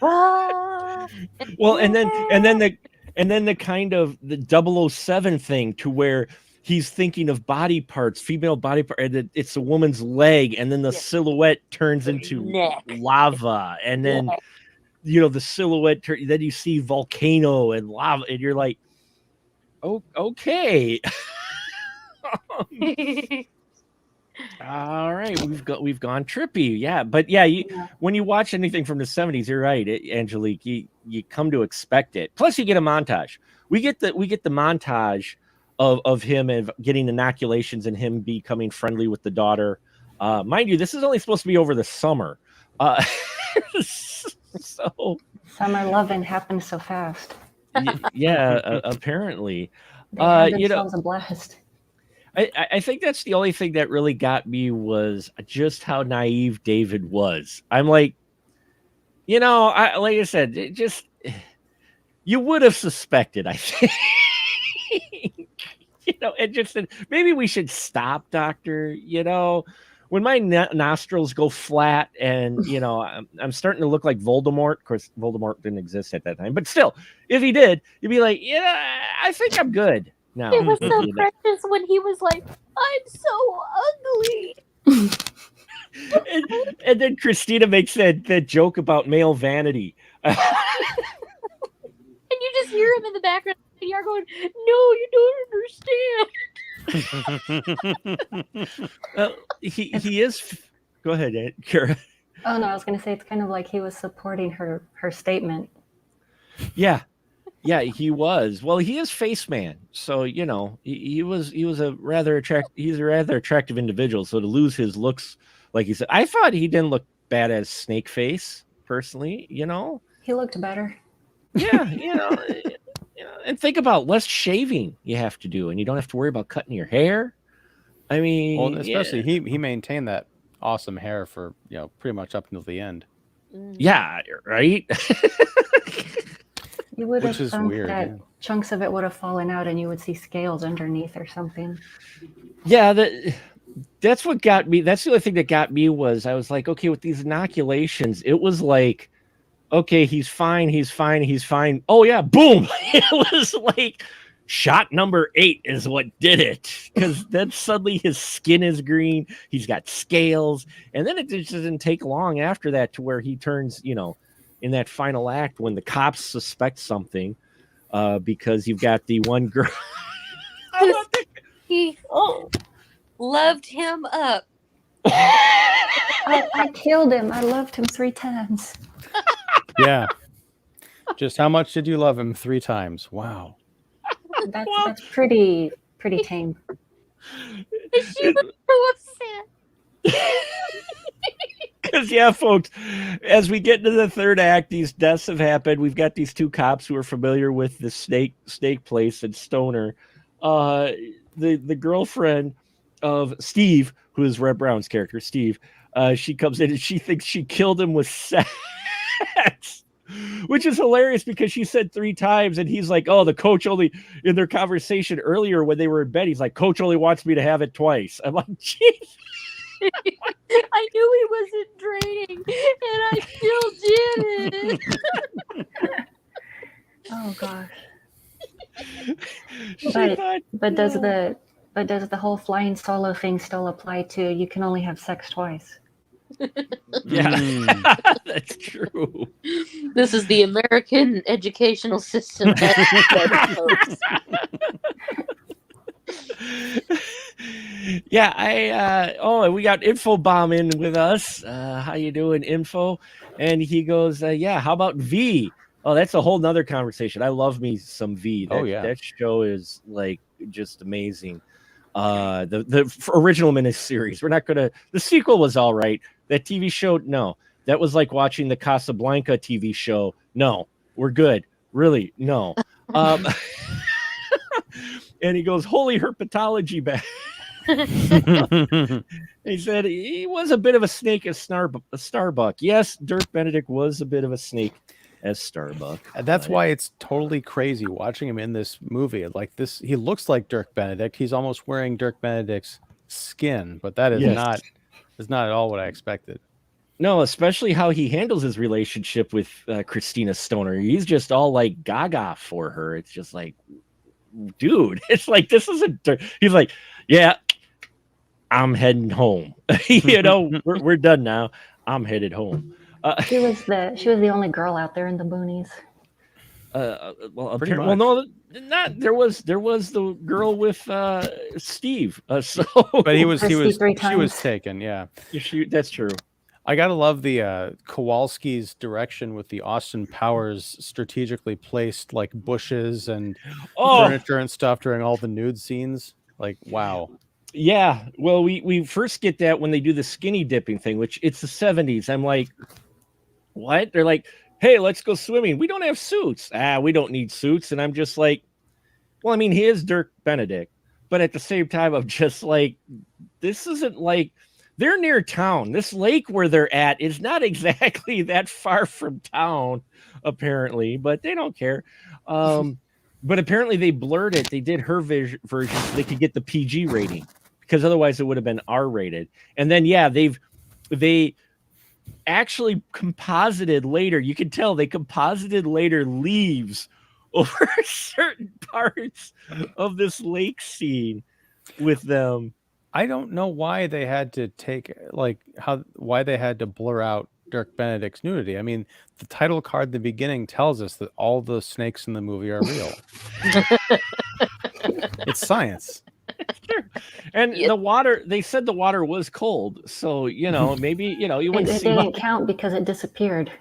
Well, and then the kind of the 007 thing, to where he's thinking of body parts, female body part, and it's a woman's leg, and then the silhouette turns into neck. lava, and then the silhouette then you see volcano and lava, and you're like, oh, okay. All right, we've gone trippy, yeah, but when you watch anything from the 70s, you're right, Angelique, you come to expect it. Plus, you get a montage. We get the montage of him and getting inoculations and him becoming friendly with the daughter. Mind you, this is only supposed to be over the summer, so Summer loving happened so fast. apparently, They had themselves a blast. I think that's the only thing that really got me, was just how naive David was. I'm like, like I said, you would have suspected, I think. And just said, maybe we should stop, doctor. When my nostrils go flat and, I'm starting to look like Voldemort. Of course, Voldemort didn't exist at that time. But still, if he did, you'd be like, I think I'm good. No, it was so precious when he was like, I'm so ugly. and then Christina makes that joke about male vanity. And you just hear him in the background. And you're going, no, you don't understand. He is. Go ahead, Kara. Oh no, I was going to say it's kind of like he was supporting her statement. Yeah, he was. Well, he is Face Man, so he was a rather attractive individual. So to lose his looks, like he said, I thought he didn't look bad as Snake Face, personally. He looked better. Yeah, and think about less shaving you have to do, and you don't have to worry about cutting your hair. I mean, well, especially he maintained that awesome hair for pretty much up until the end. Yeah, right. You would have Which is thought weird, that chunks of it would have fallen out, and you would see scales underneath or something. Yeah, that's what got me. That's the only thing that got me, was I was like, okay, with these inoculations, it was like, okay, he's fine. Oh yeah, boom! It was like shot number 8 is what did it, because then suddenly his skin is green. He's got scales, and then it just doesn't take long after that to where he turns, in that final act when the cops suspect something, because you've got the one girl. He loved him up. I killed him. I loved him 3 times. Yeah. Just how much did you love him 3 times? Wow. That's pretty tame. She was so upset. Because folks, as we get into the third act, these deaths have happened. We've got these 2 cops who are familiar with the snake place and Stoner. The girlfriend of Steve, who is Red Brown's character, Steve, she comes in and she thinks she killed him with sex, which is hilarious because she said 3 times, and he's like, oh, the coach only, in their conversation earlier when they were in bed, he's like, coach only wants me to have it twice. I'm like, jeez. I knew he wasn't draining, and I still did it. Oh gosh. Thought, But does the whole flying solo thing still apply to you can only have sex twice? yeah, that's true. This is the American educational system. Yeah, we got Info Bomb in with us. How you doing, Info? And he goes, yeah, how about V? Oh, that's a whole nother conversation. I love me some V. That show is like just amazing. The original miniseries. We're not gonna. The sequel was all right. That TV show, no. That was like watching the Casablanca TV show. No, we're good. Really, no. Um, and he goes, "Holy herpetology bag." He said he was a bit of a snake as Starbuck. Yes, Dirk Benedict was a bit of a snake as Starbuck. And that's why it's totally crazy watching him in this movie. Like this, he looks like Dirk Benedict. He's almost wearing Dirk Benedict's skin, but that is not at all what I expected. No, especially how he handles his relationship with Christina Stoner. He's just all like gaga for her. It's just like, dude, it's like, this isn't. He's like, yeah, I'm heading home. You know, we're done now. I'm headed home. She was the only girl out there in the boonies. No, not there was the girl with Steve. So, but she was taken. Yeah, that's true. I gotta love the Kowalski's direction with the Austin Powers strategically placed like bushes and furniture and stuff during all the nude scenes. Like, wow. Yeah, well, we first get that when they do the skinny dipping thing, which it's the 70s. I'm like, what? They're like, hey, let's go swimming. We don't have suits. We don't need suits. And I'm just like, well, I mean, he is Dirk Benedict, but at the same time, I'm just like, this isn't like, they're near town. This lake where they're at is not exactly that far from town, apparently, but they don't care. But apparently they blurred it. They did her version so they could get the PG rating, because otherwise it would have been R rated. And then, yeah, they actually composited later. You can tell they composited later leaves over certain parts of this lake scene with them. I don't know why they had to why they had to blur out Dirk Benedict's nudity. I mean, the title card at the beginning tells us that all the snakes in the movie are real. It's science. And the water, they said the water was cold. So, you know, maybe, you know, you wouldn't see. It didn't count because it disappeared.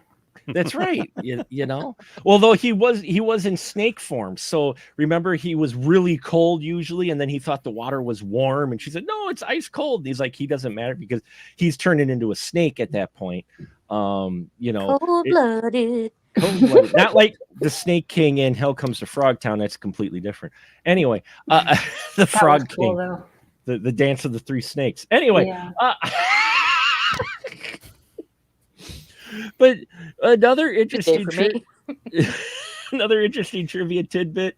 That's right. You know, although he was in snake form. So remember, he was really cold usually. And then he thought the water was warm. And she said, no, it's ice cold. And he's like, he doesn't matter because he's turning into a snake at that point. You know, cold-blooded. Not like the Snake King in Hell Comes to Frogtown. That's completely different. Anyway, the Frog King, cool, the dance of the three snakes. Anyway, yeah. But another interesting trivia tidbit.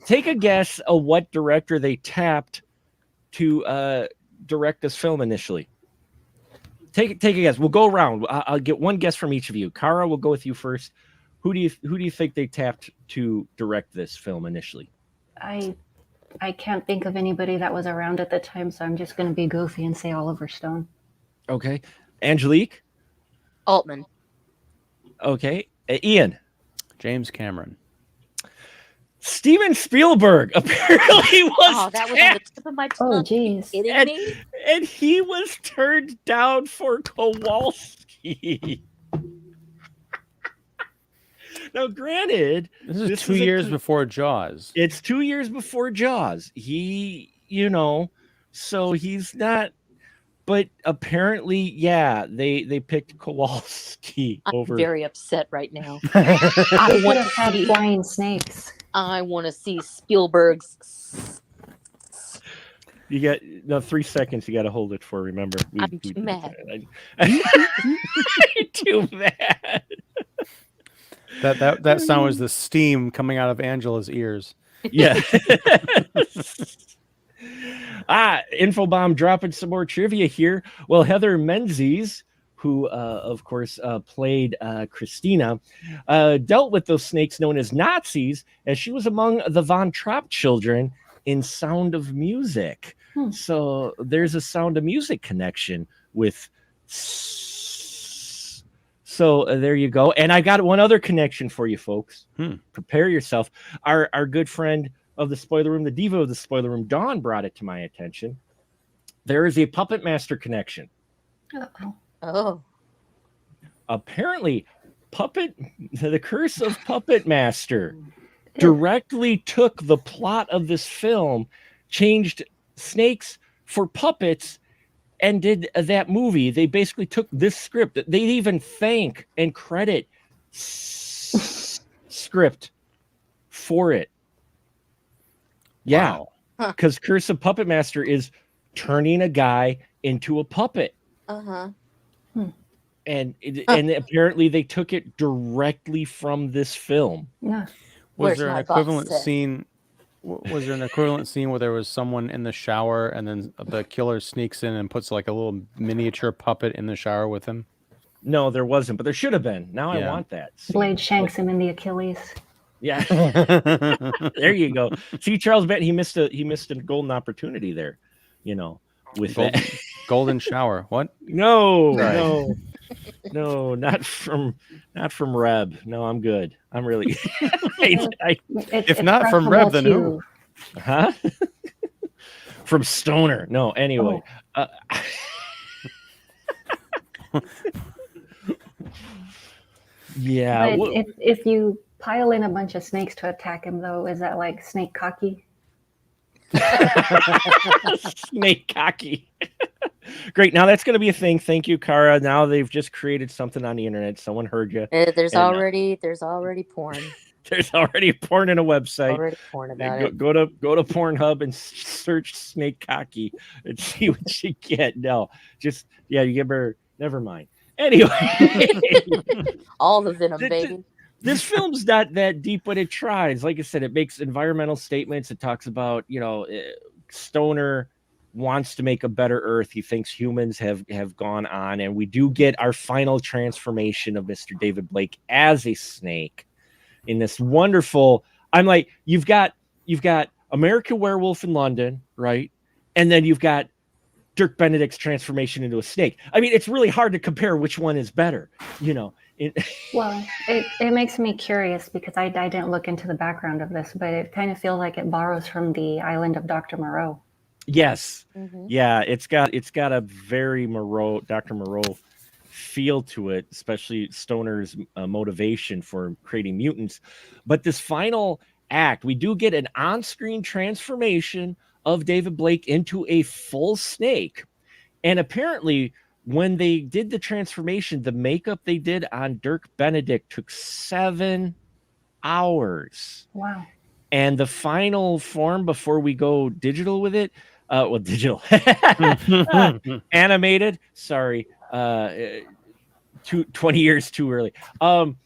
Take a guess of what director they tapped to direct this film initially. Take a guess. We'll go around. I'll get one guess from each of you. Kara, we'll go with you first. Who do you think they tapped to direct this film initially? I can't think of anybody that was around at the time, so I'm just going to be goofy and say Oliver Stone. Okay. Angelique? Altman. Okay. Ian? James Cameron. Steven Spielberg apparently was that was on the tip of my tongue. Oh, geez. And he was turned down for Kowalski. Now, granted, this is 2 years before Jaws. It's 2 years before Jaws. He, you know, so he's not. But apparently, yeah, they picked Kowalski over. I'm very upset right now. I want to have flying snakes. I want to see Spielberg's. You got 3 seconds. You got to hold it for. Remember, I'm too mad. Too mad. That sound was the steam coming out of Angela's ears. Yeah. Infobomb dropping some more trivia here. Well, Heather Menzies, who of course played Christina, dealt with those snakes known as Nazis, as she was among the Von Trapp children in Sound of Music. So there's a Sound of Music connection with. So there you go. And I got one other connection for you folks. Prepare yourself. Our good friend of the spoiler room, the diva of the spoiler room, Dawn, brought it to my attention. There is a Puppet Master connection. Oh. Apparently, The Curse of Puppet Master directly took the plot of this film, changed snakes for puppets, and did that movie. They basically took this script. They even thank and credit script for it. Yeah, because Curse of Puppet Master is turning a guy into a puppet. And apparently they took it directly from this film. Yeah. Was there an equivalent scene? Was there an equivalent scene where there was someone in the shower and then the killer sneaks in and puts like a little miniature puppet in the shower with him? No, there wasn't, but there should have been. Now I want that. Blade shanks him in the Achilles. Yeah. There you go. See, Charles Benton, he missed a golden opportunity there, with golden shower. What? No, not from Reb. No, I'm good. I'm really if not from Reb, then who? Huh? From Stoner. No, anyway. Yeah. But if you pile in a bunch of snakes to attack him, though, is that like snake cocky? Snake cocky. Great. Now that's going to be a thing. Thank you, Kara. Now they've just created something on the internet. Someone heard you. There's already porn. There's already porn in a website. Already porn about it. Go to Pornhub and search snake cocky and see what you get. No, just you get better. Never mind. Anyway, all the venom, baby. This film's not that deep, but it tries. Like I said, it makes environmental statements. It talks about, Stoner wants to make a better Earth. He thinks humans have gone on, and we do get our final transformation of Mr. David Blake as a snake in this wonderful. I'm like, you've got American Werewolf in London, right? And then you've got Dirk Benedict's transformation into a snake. I mean, it's really hard to compare which one is better, Well, it makes me curious because I didn't look into the background of this, but it kind of feels like it borrows from the island of Dr. Moreau. Yes. Mm-hmm. Yeah, it's got a very Dr. Moreau feel to it, especially Stoner's motivation for creating mutants. But this final act, we do get an on-screen transformation of David Blake into a full snake. And apparently when they did the transformation, the makeup they did on Dirk Benedict took 7 hours. Wow. And the final form before we go digital with it, digital, animated, sorry, 20 years too early. Old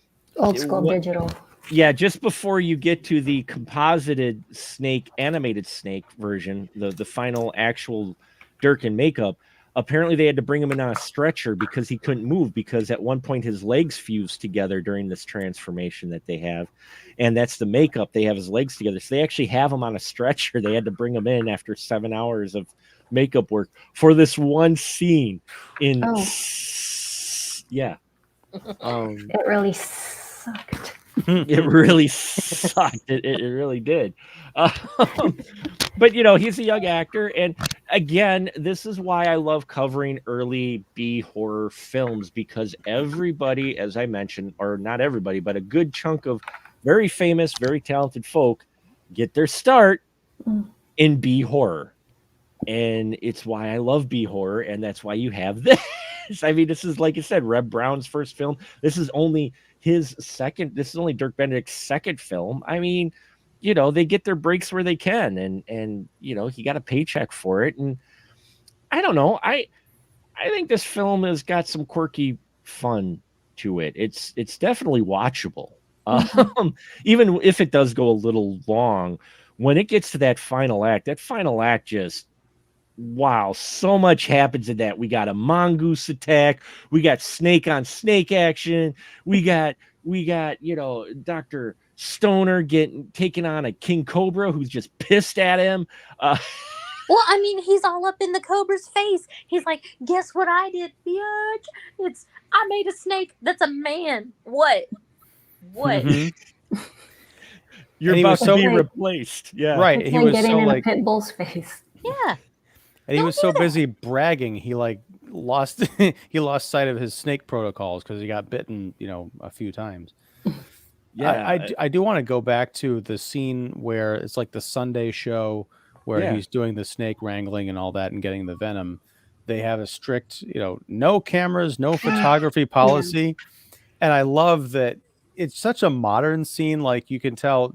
school digital. Yeah, just before you get to the composited snake, animated snake version, the final actual Dirk and makeup, apparently they had to bring him in on a stretcher because he couldn't move, because at one point his legs fused together during this transformation that they have. And that's the makeup. They have his legs together. So they actually have him on a stretcher. They had to bring him in after 7 hours of makeup work for this one scene in. Yeah. It really sucked. It really sucked. It really did. But he's a young actor, and again, this is why I love covering early B horror films, because everybody, as I mentioned, or not everybody, but a good chunk of very famous, very talented folk get their start in B horror, and it's why I love B horror, and that's why you have this. I mean, this is, like I said, Reb Brown's first film. This is only his second. This is only Dirk Benedict's second film. I mean, they get their breaks where they can, and he got a paycheck for it. And I don't know. I think this film has got some quirky fun to it. It's definitely watchable. Even if it does go a little long, when it gets to that final act just, wow, so much happens in that. We got a mongoose attack. We got snake on snake action. We got Dr. Stoner taking on a king cobra who's just pissed at him. Well, I mean, he's all up in the cobra's face. He's like, guess what I did, bitch? I made a snake that's a man. What? Mm-hmm. You're about to be replaced. Yeah. Right. It's he was getting so in a pit bull's face. Yeah. And he was so busy bragging, he lost he lost sight of his snake protocols because he got bitten, a few times. Yeah, I do want to go back to the scene where it's like the Sunday show where Yeah. he's doing the snake wrangling and all that and getting the venom. They have a strict, no cameras, no photography policy. And I love that it's such a modern scene. Like you can tell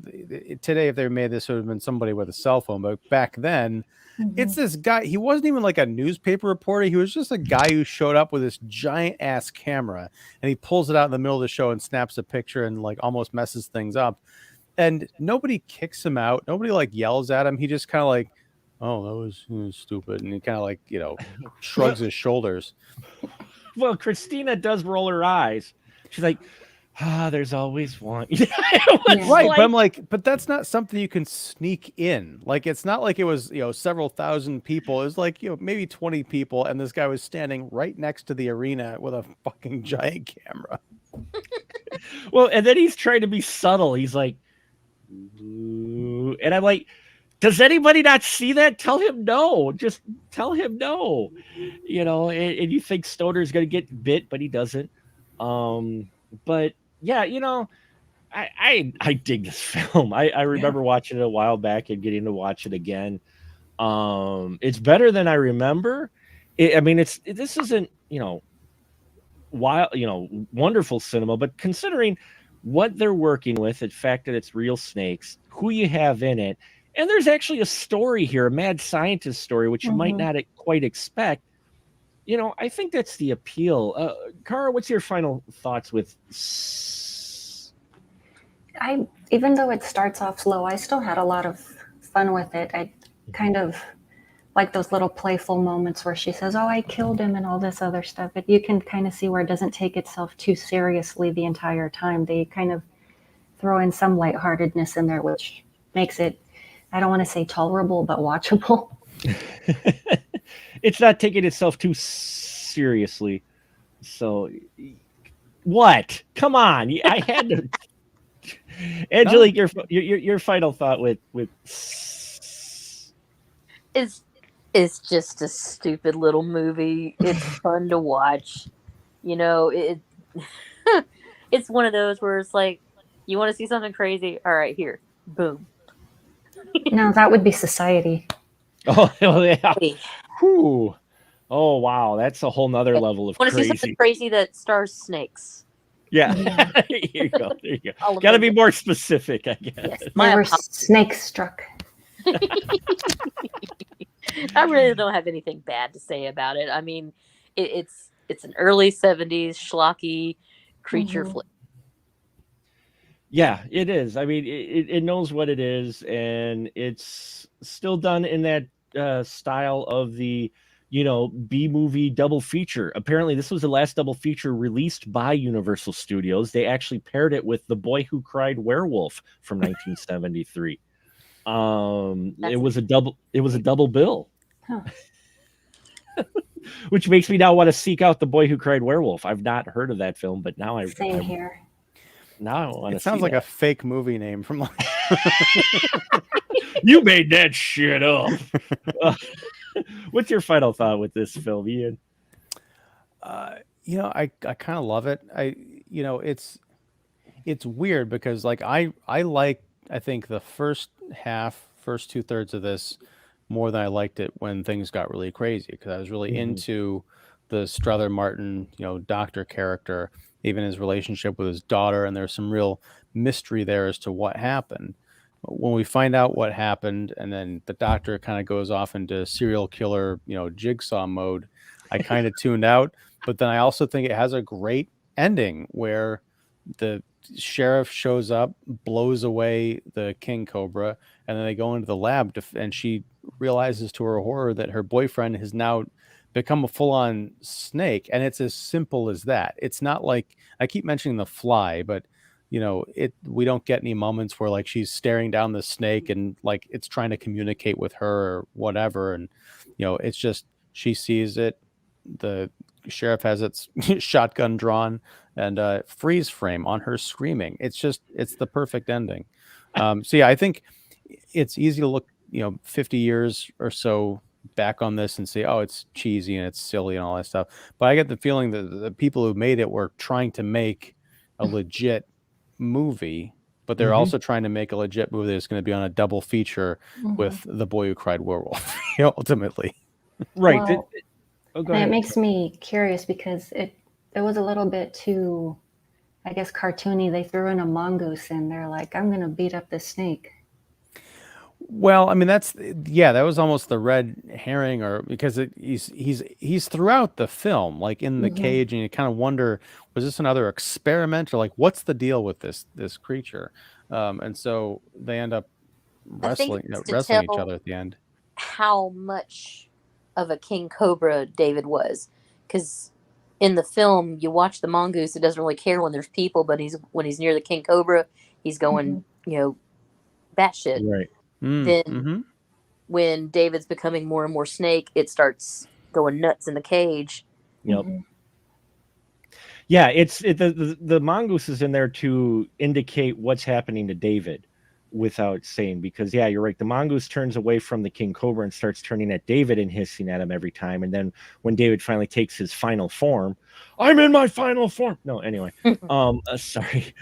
today, if they made this, it would have been somebody with a cell phone. But back then, it's this guy. He wasn't even like a newspaper reporter. He was just a guy who showed up with this giant ass camera, and he pulls it out in the middle of the show and snaps a picture and like almost messes things up. And nobody kicks him out. Nobody like yells at him. He just kind of like, oh, that was stupid, and he kind of like shrugs his shoulders. Well, Christina does roll her eyes. She's like, there's always one. Right, but I'm like, but that's not something you can sneak in. Like, it's not like it was, several thousand people. It was like, maybe 20 people, and this guy was standing right next to the arena with a fucking giant camera. Well, and then he's trying to be subtle. He's like, ooh. And I'm like, does anybody not see that? Tell him no. Just tell him no. And you think Stoner's going to get bit, but he doesn't. But yeah, I dig this film. I remember watching it a while back and getting to watch it again. It's better than I remember. This isn't, wonderful cinema, but considering what they're working with, the fact that it's real snakes, who you have in it, and there's actually a story here, a mad scientist story, which you might not quite expect. I think that's the appeal. Cara, what's your final thoughts with? Even though it starts off slow, I still had a lot of fun with it. I kind of like those little playful moments where she says, "Oh, I killed him," and all this other stuff. But you can kind of see where it doesn't take itself too seriously the entire time. They kind of throw in some lightheartedness in there, which makes it, I don't want to say tolerable, but watchable. It's not taking itself too seriously. So, what? Come on! I had to. Angelique, your final thought with It's just a stupid little movie. It's fun to watch. It's one of those where it's like, you want to see something crazy? All right, here, boom. No, that would be Society. Oh yeah. Whew. Oh wow, that's a whole nother level of crazy. Want to see something crazy that stars snakes? Yeah. There you go. Got to be more specific, I guess. Yes, They were snake struck. I really don't have anything bad to say about it. I mean, it's an early 70s schlocky creature flick. Yeah, it is. I mean, it knows what it is, and it's still done in that style of the B-movie double feature. Apparently, this was the last double feature released by Universal Studios. They actually paired it with The Boy Who Cried Werewolf from 1973. It was a double bill. Huh. Which makes me now want to seek out The Boy Who Cried Werewolf. I've not heard of that film, but now Same here. Now I want to. It sounds like a fake movie name from like. You made that shit up. What's your final thought with this film, Ian? I kind of love it. It's weird because like I think the first 2/3 of this more than I liked it when things got really crazy, because I was really into the Strother Martin, doctor character, even his relationship with his daughter, and there's some real mystery there as to what happened. When we find out what happened, and then the doctor kind of goes off into serial killer, jigsaw mode, I kind of tuned out. But then I also think it has a great ending where the sheriff shows up, blows away the king cobra, and then they go into the lab and she realizes to her horror that her boyfriend has now become a full-on snake. And it's as simple as that. It's not like, I keep mentioning The Fly, but we don't get any moments where like she's staring down the snake and like it's trying to communicate with her or whatever. And it's just, she sees it, the sheriff has its shotgun drawn, and freeze frame on her screaming. It's the perfect ending. So yeah, I think it's easy to look 50 years or so back on this and say, oh, it's cheesy and it's silly and all that stuff. But I get the feeling that the people who made it were trying to make a legit movie, but they're also trying to make a legit movie that's going to be on a double feature with The Boy Who Cried Werewolf, ultimately. Right. Well, Oh, go and ahead. it makes me curious because it was a little bit too, I guess, cartoony. They threw in a mongoose and they're like, I'm going to beat up this snake. Well, I mean, that was almost the red herring, or because he's throughout the film, like in the cage, and you kind of wonder, was this another experiment, or like what's the deal with this creature? And so they end up I think wrestling it's to wrestling each tell other at the end. how much of a king cobra David was, because in the film you watch the mongoose, it doesn't really care when there's people, but when he's near the king cobra, he's going batshit. Right. Then when David's becoming more and more snake, it starts going nuts in the cage. Yep. Yeah, the mongoose is in there to indicate what's happening to David without saying, because you're right. The mongoose turns away from the king cobra and starts turning at David and hissing at him every time. And then when David finally takes his final form, I'm in my final form. No, anyway. Sorry.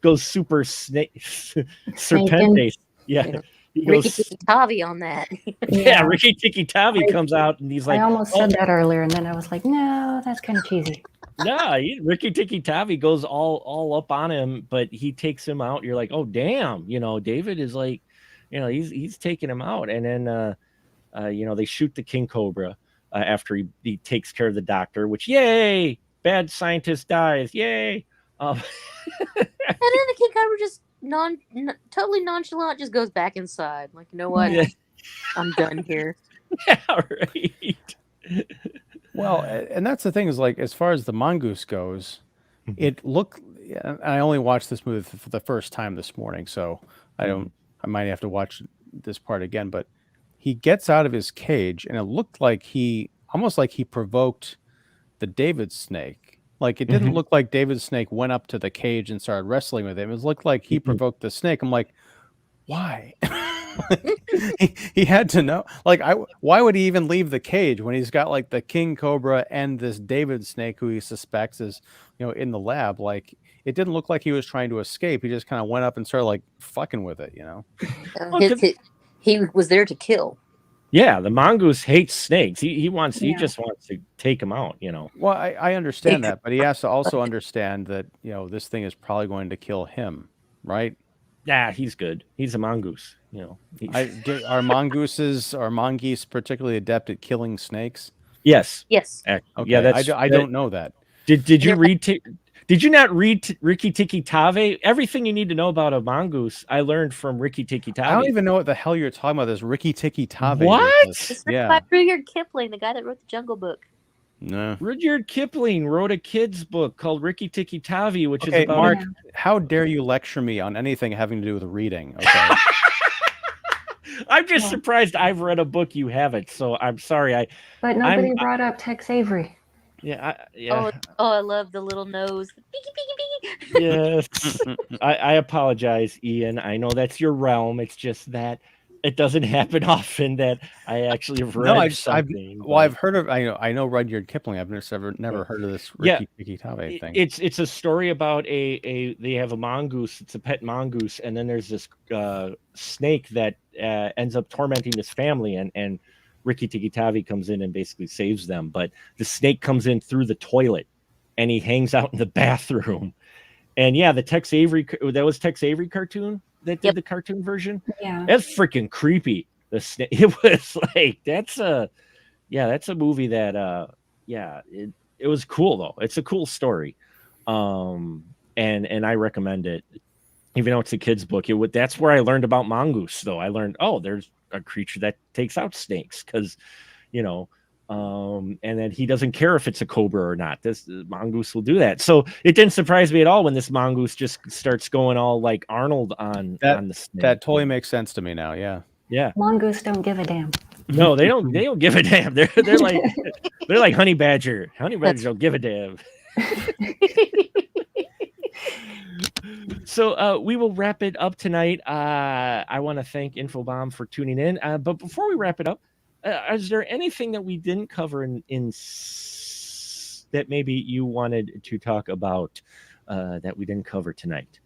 Goes super snake Serpentes. Yeah. He Ricky goes, Tikki Tavi on that. Ricky Tikki Tavi comes out and he's like, I almost said that earlier, and then I was like, no, that's kind of cheesy. No, Ricky Tikki Tavi goes all up on him, but he takes him out. You're like, oh damn, David is like, he's taking him out, and then they shoot the king cobra after he takes care of the doctor, which yay, bad scientist dies, yay. And then the king cobra just totally nonchalant just goes back inside, like, you know what, I'm done here. Yeah, right. Well, and that's the thing, is like, as far as the mongoose goes, it looked. I only watched this movie for the first time this morning, so I might have to watch this part again. But he gets out of his cage, and it looked like almost like he provoked the David snake. Like, it didn't look like David snake went up to the cage and started wrestling with him. It looked like he provoked the snake. I'm like, why? he had to know. Like, why would he even leave the cage when he's got like the king cobra and this David snake who he suspects is, in the lab? Like, it didn't look like he was trying to escape. He just kind of went up and started like fucking with it, He was there to kill. Yeah, the mongoose hates snakes. He just wants to take them out, Well, I understand that, but he has to also understand that, this thing is probably going to kill him, right? Yeah, he's good. He's a mongoose, Are mongoose particularly adept at killing snakes? Yes. Okay. Yeah, I don't know that. Did you read? Did you not read Ricky Tikki Tavi? Everything you need to know about a mongoose, I learned from Ricky Tikki Tavi. I don't even know what the hell you're talking about. This Ricky Tikki Tavi. What? It's written by Rudyard Kipling, the guy that wrote the Jungle Book. No. Rudyard Kipling wrote a kid's book called Ricky Tikki Tavi, which is about Mark. How dare you lecture me on anything having to do with reading? Okay. I'm just surprised I've read a book you haven't, so I'm sorry. But nobody brought up Tex Avery. Yeah. Oh, I love the little nose. Yes. I apologize, Ian. I know that's your realm. It's just that it doesn't happen often that I actually have read something. I've heard of. I know Rudyard Kipling. I've never heard of this Ricky Tikki Tavi thing. It's a story about they have a mongoose. It's a pet mongoose, and then there's this snake that ends up tormenting this family, and Ricky Tikki Tavi comes in and basically saves them. But the snake comes in through the toilet, and he hangs out in the bathroom. And the Tex Avery, that was Tex Avery cartoon that did the cartoon version. Yeah, that's freaking creepy. The snake. It was like that's a movie that it was cool though. It's a cool story, and I recommend it. Even though it's a kid's book, that's where I learned about mongoose. Though I learned, there's a creature that takes out snakes because, and then he doesn't care if it's a cobra or not. This mongoose will do that. So it didn't surprise me at all when this mongoose just starts going all like Arnold on the snake. That totally makes sense to me now. Yeah. Yeah. Mongoose don't give a damn. No, they don't. They don't give a damn. They're like honey badger. Honey badgers don't give a damn. So we will wrap it up tonight. I want to thank Infobomb for tuning in. But before we wrap it up, is there anything that we didn't cover that maybe you wanted to talk about that we didn't cover tonight?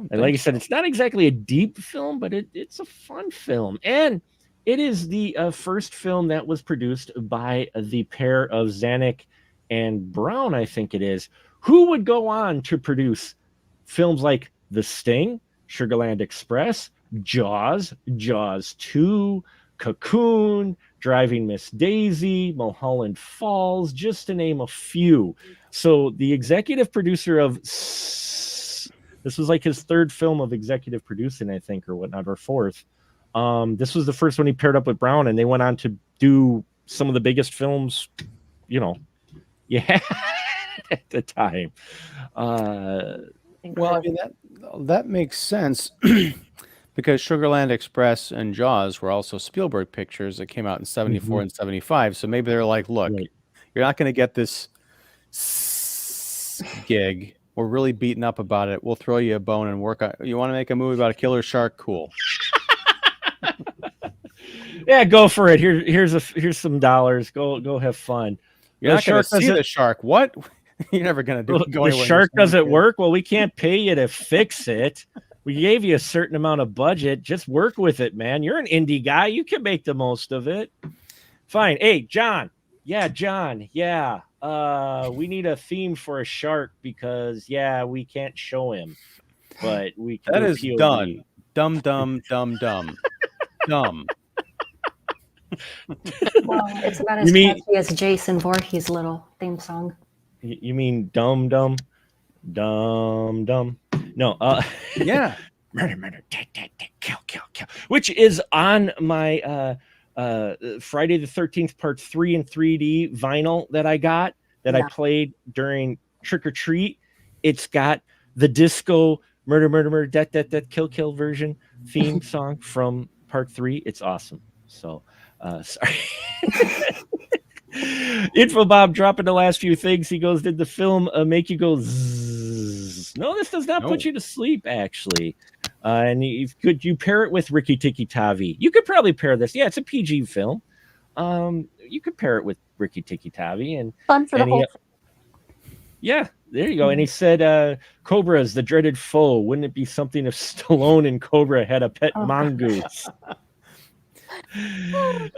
And like I said, it's not exactly a deep film, but it's a fun film. And it is the first film that was produced by the pair of Zanuck and Brown, I think it is, who would go on to produce films like The Sting, Sugarland Express, Jaws, Jaws 2, Cocoon, Driving Miss Daisy, Mulholland Falls, just to name a few. So the executive producer of this was like his third film of executive producing, I think, or whatnot, or fourth. This was the first one he paired up with Brown, and they went on to do some of the biggest films, at the time. Well, I mean, that makes sense because Sugarland Express and Jaws were also Spielberg pictures that came out in 74 and 75. So maybe they're like, look, you're not going to get this gig. We're really beaten up about it. We'll throw you a bone and work on. You want to make a movie about a killer shark? Cool. Yeah, go for it. Here's some dollars. Go have fun. You're not going to see the shark. What? You're never going to do it. The shark doesn't work. Well, we can't pay you to fix it. We gave you a certain amount of budget. Just work with it, man. You're an indie guy. You can make the most of it. Fine. Hey, John. Yeah, John. Yeah. We need a theme for a shark because we can't show him, but we can. That is POV. Done. Dumb. Dumb. Well, it's about as catchy as Jason Voorhees' little theme song. You mean dumb? No. Yeah. Murder, kill. Which is on my Friday the 13th Part 3 in 3D vinyl that I got I played during Trick or Treat. It's got the disco murder, death, kill version theme song from Part 3. It's awesome. So, sorry. Info Bob dropping the last few things. He goes, did the film make you go zzz? No, this does not put you to sleep, actually. And could you pair it with Rikki Tikki Tavi? You could probably pair this. Yeah, it's a PG film. You could pair it with Rikki Tikki Tavi. And fun for the whole thing. Yeah, there you go. And he said, Cobra is the dreaded foe. Wouldn't it be something if Stallone and Cobra had a pet mongoose?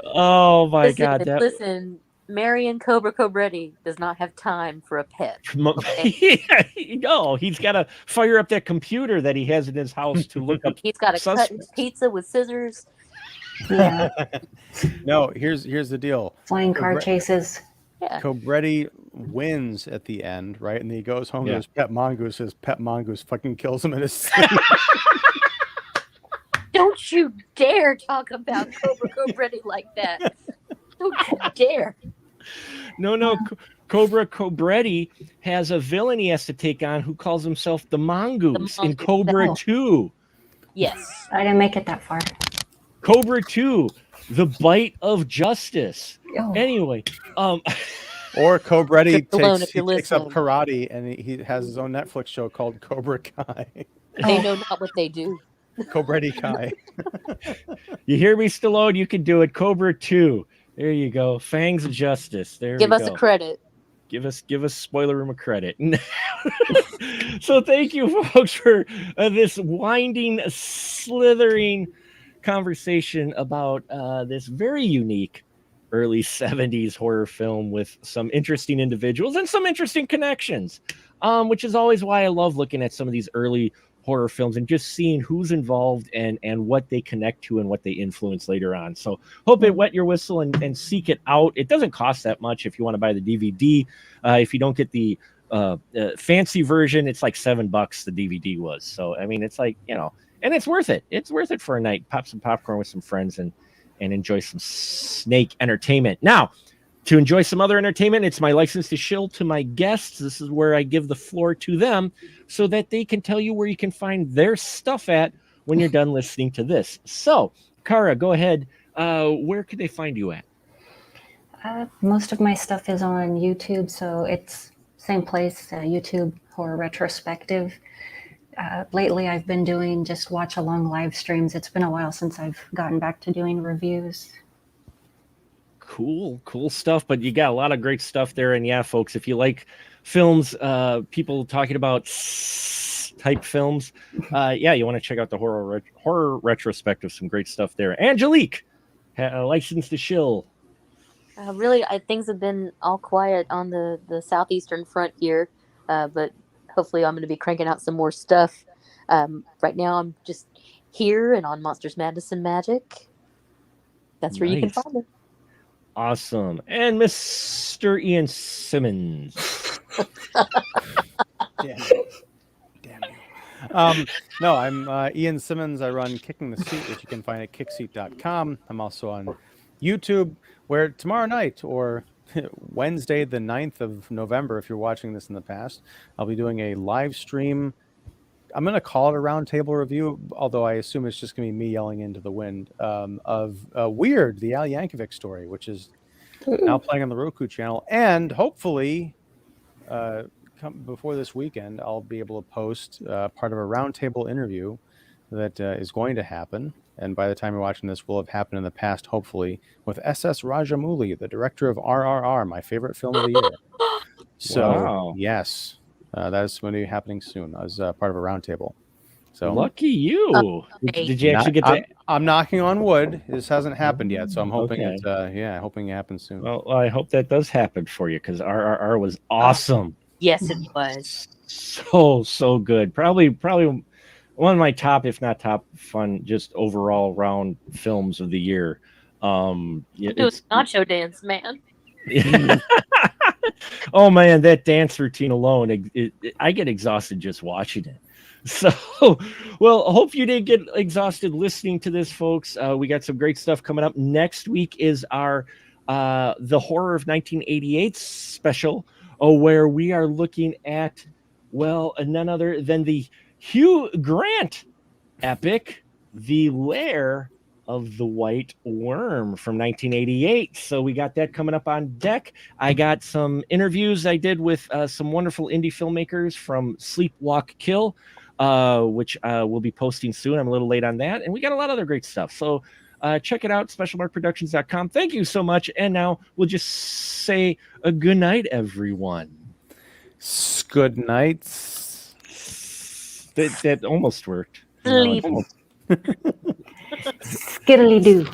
Oh, my God. Listen. Marion Cobretti does not have time for a pet. Okay? No, he's got to fire up that computer that he has in his house to look up. He's got to cut his pizza with scissors. Yeah. No, here's the deal. Flying car chases. Yeah. Cobretti wins at the end, right? And he goes home to his pet mongoose. His pet mongoose fucking kills him in his sleep. Don't you dare talk about Cobretti like that. Don't you dare. No. Cobretti has a villain he has to take on who calls himself the Mongoose in Cobra 2. Yes. I didn't make it that far. Cobra 2, The Bite of Justice. Oh. Anyway, or Cobretti takes up listening. karate and he has his own Netflix show called Cobra Kai. They know not what they do. Cobretti Kai. You hear me, Stallone? You can do it. Cobra 2. There you go. Fangs of Justice. There Give we us go. a credit. Give us Spoiler Room a credit. So thank you, folks, for this winding, slithering conversation about this very unique early 70s horror film with some interesting individuals and some interesting connections, which is always why I love looking at some of these early horror films and just seeing who's involved and what they connect to and what they influence later on. So hope it wet your whistle and seek it out. It doesn't cost that much if you want to buy the DVD. If you don't get the fancy version, it's like $7 the DVD was. So, I mean, it's like, and it's worth it. It's worth it for a night. Pop some popcorn with some friends and enjoy some snake entertainment. Now, to enjoy some other entertainment, it's my license to shill to my guests. This is where I give the floor to them so that they can tell you where you can find their stuff at when you're done listening to this. So, Kara, go ahead. Where can they find you at? Most of my stuff is on YouTube, so it's same place, YouTube Horror Retrospective. lately I've been doing just watch along live streams. It's been a while since I've gotten back to doing reviews. Cool stuff. But you got a lot of great stuff there. And yeah, folks, if you like films, people talking about type films, yeah, you want to check out the horror retrospective. Some great stuff there. Angelique, License to Shill. Really, things have been all quiet on the southeastern front here, but hopefully I'm going to be cranking out some more stuff. Right now I'm just here and on Monsters, Madness, and Magic. That's where you can Nice. find it. Awesome. And Mr. Ian Simmons. Damn you. No, I'm Ian Simmons. I run Kicking the Seat, which you can find at kickseat.com. I'm also on YouTube, where tomorrow night, or Wednesday, the 9th of November, if you're watching this in the past, I'll be doing a live stream. I'm going to call it a roundtable review, although I assume it's just going to be me yelling into the wind, of Weird, the Al Yankovic story, which is now playing on the Roku channel. And hopefully, before this weekend, I'll be able to post part of a roundtable interview that is going to happen. And by the time you're watching this, will have happened in the past, hopefully, with S.S. Rajamouli, the director of RRR, my favorite film of the year. So, Wow. yes, that is going to be happening soon as part of a roundtable. So, Lucky you. Did you actually get to? I'm knocking on wood. This hasn't happened yet, so I'm hoping Okay. hoping it happens soon. Well, I hope that does happen for you, because RRR was awesome. Yes, it was. So good. Probably one of my top, if not top, fun, just overall round films of the year. Do a nacho dance, man. Oh man, that dance routine alone, I get exhausted just watching it. So, well, I hope you didn't get exhausted listening to this, folks. We got some great stuff coming up. Next week is our The Horror of 1988 special, where we are looking at, well, none other than the Hugh Grant epic, The Lair of the White Worm from 1988. So we got that coming up on deck. I got some interviews I did with some wonderful indie filmmakers from Sleep, Walk, Kill, which we'll be posting soon. I'm a little late on that. And we got a lot of other great stuff. So check it out, specialmarkproductions.com. Thank you so much. And now we'll just say a good night, everyone. Good night. That almost worked. Sleep. Almost. Skiddly-doo.